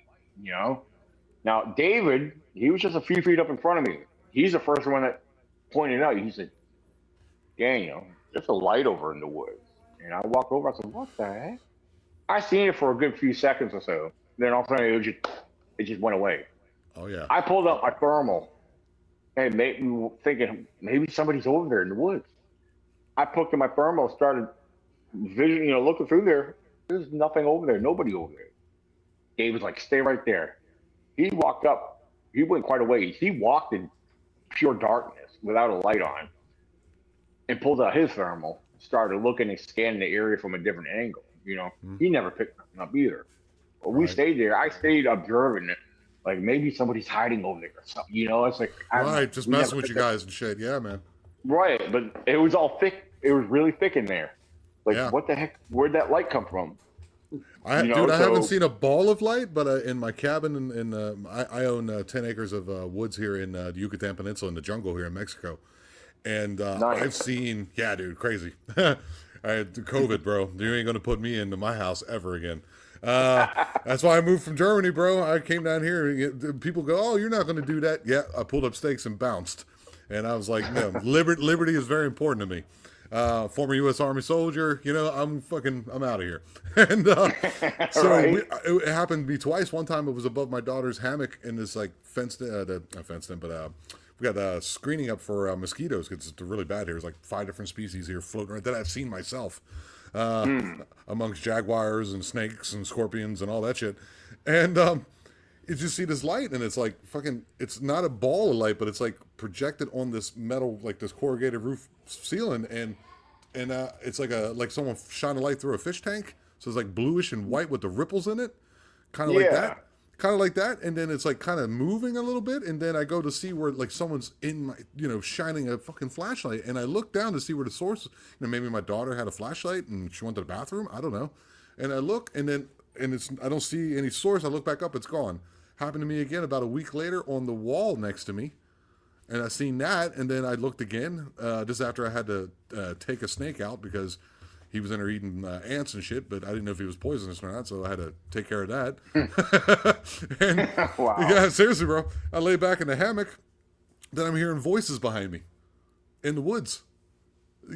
Now, David, he was just a few feet up in front of me. He's the first one that pointed out. He said, Daniel, there's a light over in the woods. And I walked over. I said, what the heck? I seen it for a good few seconds or so. Then all of a sudden, it just went away. Oh, yeah. I pulled up my thermal and thinking maybe somebody's over there in the woods. I poked in my thermal, started looking through there. There's nothing over there. Nobody over there. Dave was like, stay right there. He walked up. He went quite a ways. He walked in pure darkness without a light on and pulled out his thermal, started looking and scanning the area from a different angle. He never picked nothing up either. But we stayed there. I stayed observing it. Like maybe somebody's hiding over there or something. It's like, just messing with you guys and shit. Yeah, man. Right, but it was all thick. It was really thick in there. Like, what the heck? Where'd that light come from? I haven't seen a ball of light, but in my cabin, I own 10 acres of woods here in the Yucatan Peninsula in the jungle here in Mexico. And nice. I've seen, yeah, dude, crazy. I had COVID, bro. You ain't going to put me into my house ever again. That's why I moved from Germany, bro. I came down here. And people go, oh, you're not going to do that. Yeah, I pulled up stakes and bounced. And I was like, no, liberty is very important to me. Former U.S. Army soldier, I'm out of here. And so right. It happened to me twice. One time it was above my daughter's hammock in this like fenced in, not fenced in, but we got a screening up for mosquitoes because it's really bad here. There's like 5 different species here floating around that I've seen myself amongst jaguars and snakes and scorpions and all that shit. And you just see this light, and it's like it's not a ball of light, but it's like projected on this metal, like this corrugated roof ceiling, and it's like someone shone a light through a fish tank, so it's like bluish and white with the ripples in it, kind of like that, and then it's like kind of moving a little bit, and then I go to see where like someone's in my, shining a fucking flashlight, and I look down to see where the source, maybe my daughter had a flashlight and she went to the bathroom, I don't know, and I look, and I don't see any source. I look back up, it's gone. Happened to me again about a week later on the wall next to me, and I seen that, and then I looked again just after I had to take a snake out because he was in there eating ants and shit, but I didn't know if he was poisonous or not, so I had to take care of that. And wow. Yeah, seriously, bro. I lay back in the hammock, then I'm hearing voices behind me in the woods.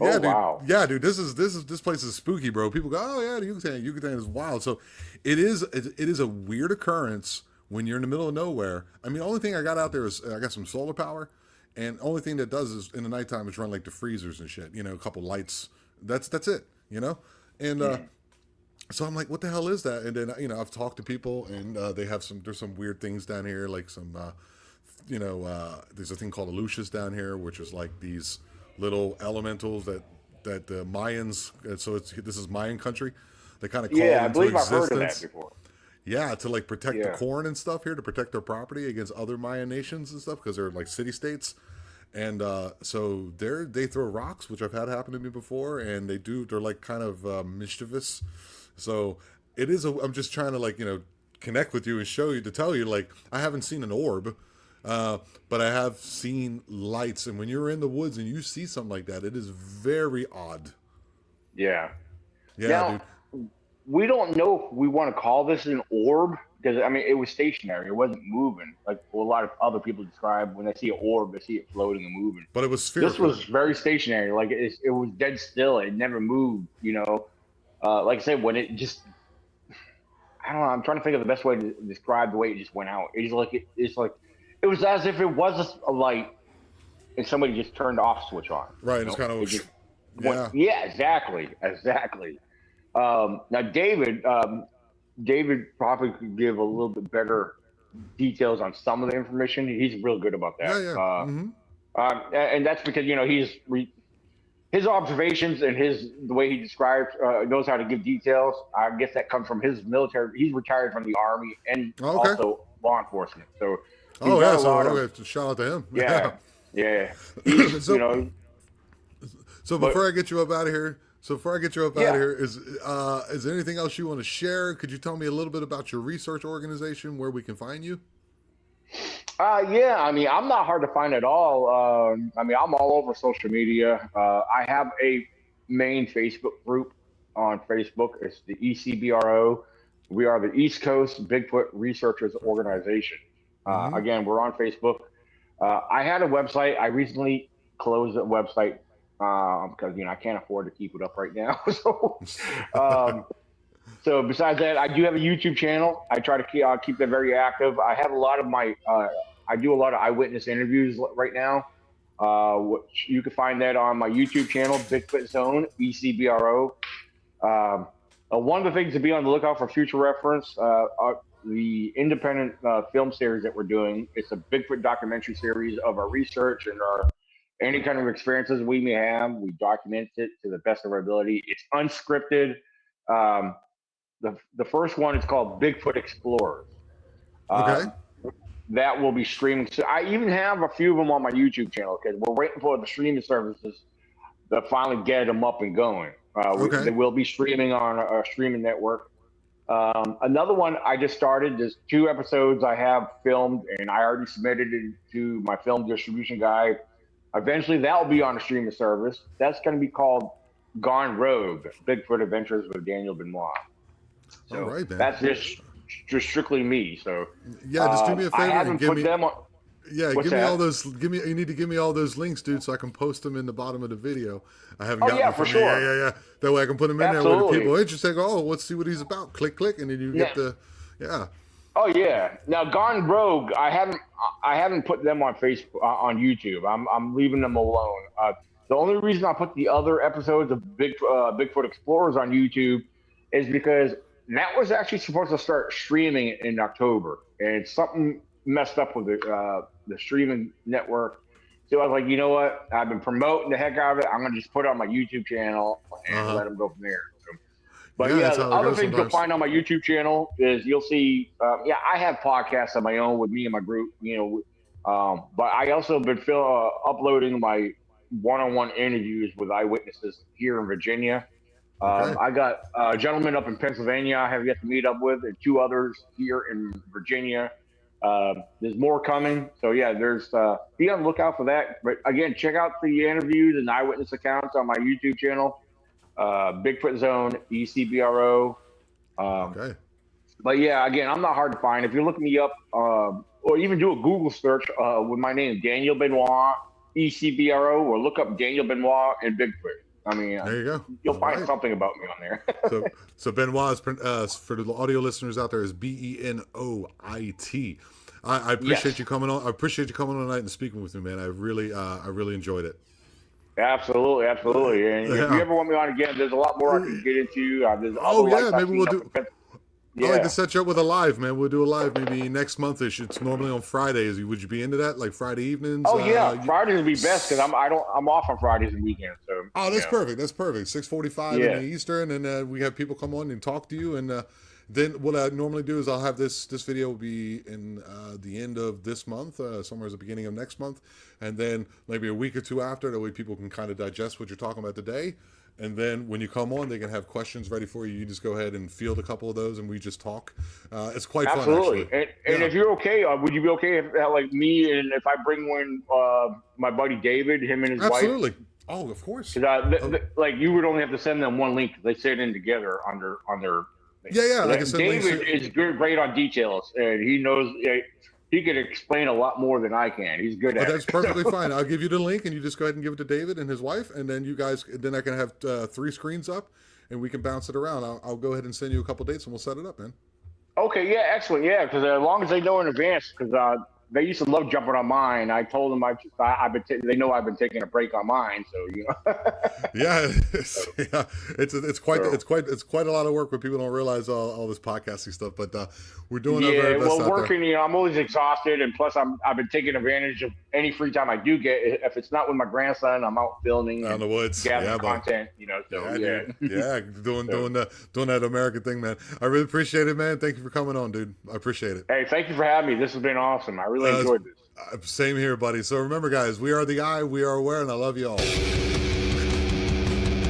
Yeah, dude. Wow. Yeah, dude. This place is spooky, bro. People go, oh yeah, the Yucatan is wild. So it is a weird occurrence when you're in the middle of nowhere. I mean, the only thing I got out there is I got some solar power, and the only thing that does is in the nighttime is run like the freezers and shit. A couple lights. That's it. And so I'm like, what the hell is that? And then I've talked to people, and they have there's some weird things down here, like some there's a thing called Aleutians down here, which is like these little elementals that the Mayans. This is Mayan country. They kind of called Yeah, I into believe I've heard of that existence. before. Yeah, to like protect the Yeah. corn and stuff here, to protect their property against other Mayan nations and stuff, because they're like city states. And so they throw rocks, which I've had happen to me before, and they're like kind of mischievous. So it is. I'm just trying to like connect with you and show you to tell you like I haven't seen an orb, but I have seen lights. And when you're in the woods and you see something like that, it is very odd. Yeah. Yeah, Now, dude. we don't know if we want to call this an orb because I mean it was stationary. It wasn't moving like a lot of other people describe when they see an orb, they see it floating and moving. But it was This spherical. was very stationary. Like it was dead still. It never moved. Like I said, when it just I don't know. I'm trying to think of the best way to describe the way it just went out. It's like it was as if it was a light and somebody just turned the off switch on. Right. It's kind of yeah. Yeah, exactly. Now, David probably could give a little bit better details on some of the information. He's real good about that. And that's because his observations and the way he describes knows how to give details. I guess that comes from his military. He's retired from the Army and also law enforcement. So shout out to him. Yeah. So before I get you up out of here. Is there anything else you want to share? Could you tell me a little bit about your research organization, where we can find you? Yeah, I mean, I'm not hard to find at all. I mean, I'm all over social media. I have a main Facebook group on Facebook. It's the ECBRO. We are the East Coast Bigfoot Researchers Organization. Again, we're on Facebook. I had a website. I recently closed the website because I can't afford to keep it up right now. So besides that, I do have a YouTube channel. I try to keep that very active. I have a lot of I do a lot of eyewitness interviews right now, which you can find that on my YouTube channel, Bigfoot Zone, ECBRO. One of the things to be on the lookout for future reference, the independent film series that we're doing. It's a Bigfoot documentary series of our research and any kind of experiences we may have. We document it to the best of our ability. It's unscripted. The first one is called Bigfoot Explorers. Okay. That will be streaming. So I even have a few of them on my YouTube channel because we're waiting for the streaming services to finally get them up and going. They will be streaming on a streaming network. Another one I just started. There's 2 episodes I have filmed, and I already submitted it to my film distribution guy. Eventually, that will be on a streaming service. That's going to be called Gone Rogue: Bigfoot Adventures with Daniel Benoit. So all right, man. that's just strictly me. So yeah, just do me a favor. I haven't put them on. Yeah, give me all those. You need to give me all those links, dude, so I can post them in the bottom of the video. I haven't gotten them for from sure. Yeah. That way I can put them in there where the people are interested. Go, let's see what he's about. Click, and then you get the. Oh yeah. Now, Gone Rogue, I haven't put them on Facebook on YouTube. I'm leaving them alone. The only reason I put the other episodes of Bigfoot Explorers on YouTube is because that was actually supposed to start streaming in October, and something messed up with the streaming network. So I was like, you know what? I've been promoting the heck out of it. I'm gonna just put it on my YouTube channel and let them go from there. But the other things you'll find on my YouTube channel is you'll see, I have podcasts of my own with me and my group, but I also have been uploading my one-on-one interviews with eyewitnesses here in Virginia. I got a gentleman up in Pennsylvania I have yet to meet up with, and 2 others here in Virginia. There's more coming. So there's be on the lookout for that. But again, check out the interviews and eyewitness accounts on my YouTube channel. Bigfoot Zone, ECBRO. But again, I'm not hard to find. If you look me up, or even do a Google search with my name, Daniel Benoit, ECBRO, or look up Daniel Benoit and Bigfoot. I mean, there you go. You'll find something about me on there. so Benoit is, for the audio listeners out there, is Benoit. I appreciate you coming on. I appreciate you coming on tonight and speaking with me, man. I really enjoyed it. Absolutely. And if you ever want me on again, there's a lot more I can get into. Maybe we'll do. I like to set you up with a live, man. We'll do a live maybe next month-ish. It's normally on Fridays. Would you be into that? Like Friday evenings? Oh yeah, Fridays would be best because I'm off on Fridays and weekends. So that's perfect. That's perfect. 6:45 in the Eastern, and we have people come on and talk to you. And then what I normally do is I'll have this video will be in the end of this month, somewhere at the beginning of next month, and then maybe a week or two after. That way people can kind of digest what you're talking about today. And then when you come on, they can have questions ready for you. You just go ahead and field a couple of those, and we just talk. It's quite fun, actually. And if you're okay, would you be okay if like me and if I bring in my buddy David, him and his wife? Absolutely. Oh, of course. Like you would only have to send them one link. They sit in together on their. Yeah. Like I said, David is great on details, and he knows. He could explain a lot more than I can. He's good at it. That's perfectly fine. I'll give you the link, and you just go ahead and give it to David and his wife, and then you guys. Then I can have 3 screens up, and we can bounce it around. I'll go ahead and send you a couple dates, and we'll set it up, man. Okay, yeah, excellent, yeah. Because as long as they know in advance, because they used to love jumping on mine. I told them they know I've been taking a break on mine, so you know. It's quite a lot of work, but people don't realize all this podcasting stuff. But we're doing our very best. Well, working, you know, I'm always exhausted, and plus I've been taking advantage of any free time I do get. If it's not with my grandson, I'm out filming out in the woods, gathering content, you know. So doing that American thing, man. I really appreciate it, man. Thank you for coming on, dude. I appreciate it. Hey, thank you for having me. This has been awesome. I really enjoyed this. Same here, buddy. So remember, guys, we are the Eye, we are aware, and I love you all.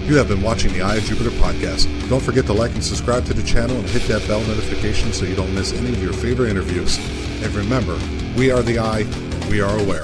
You have been watching the Eye of Jupiter podcast. Don't forget to like and subscribe to the channel and hit that bell notification so you don't miss any of your favorite interviews. And remember, we are the Eye, we are aware.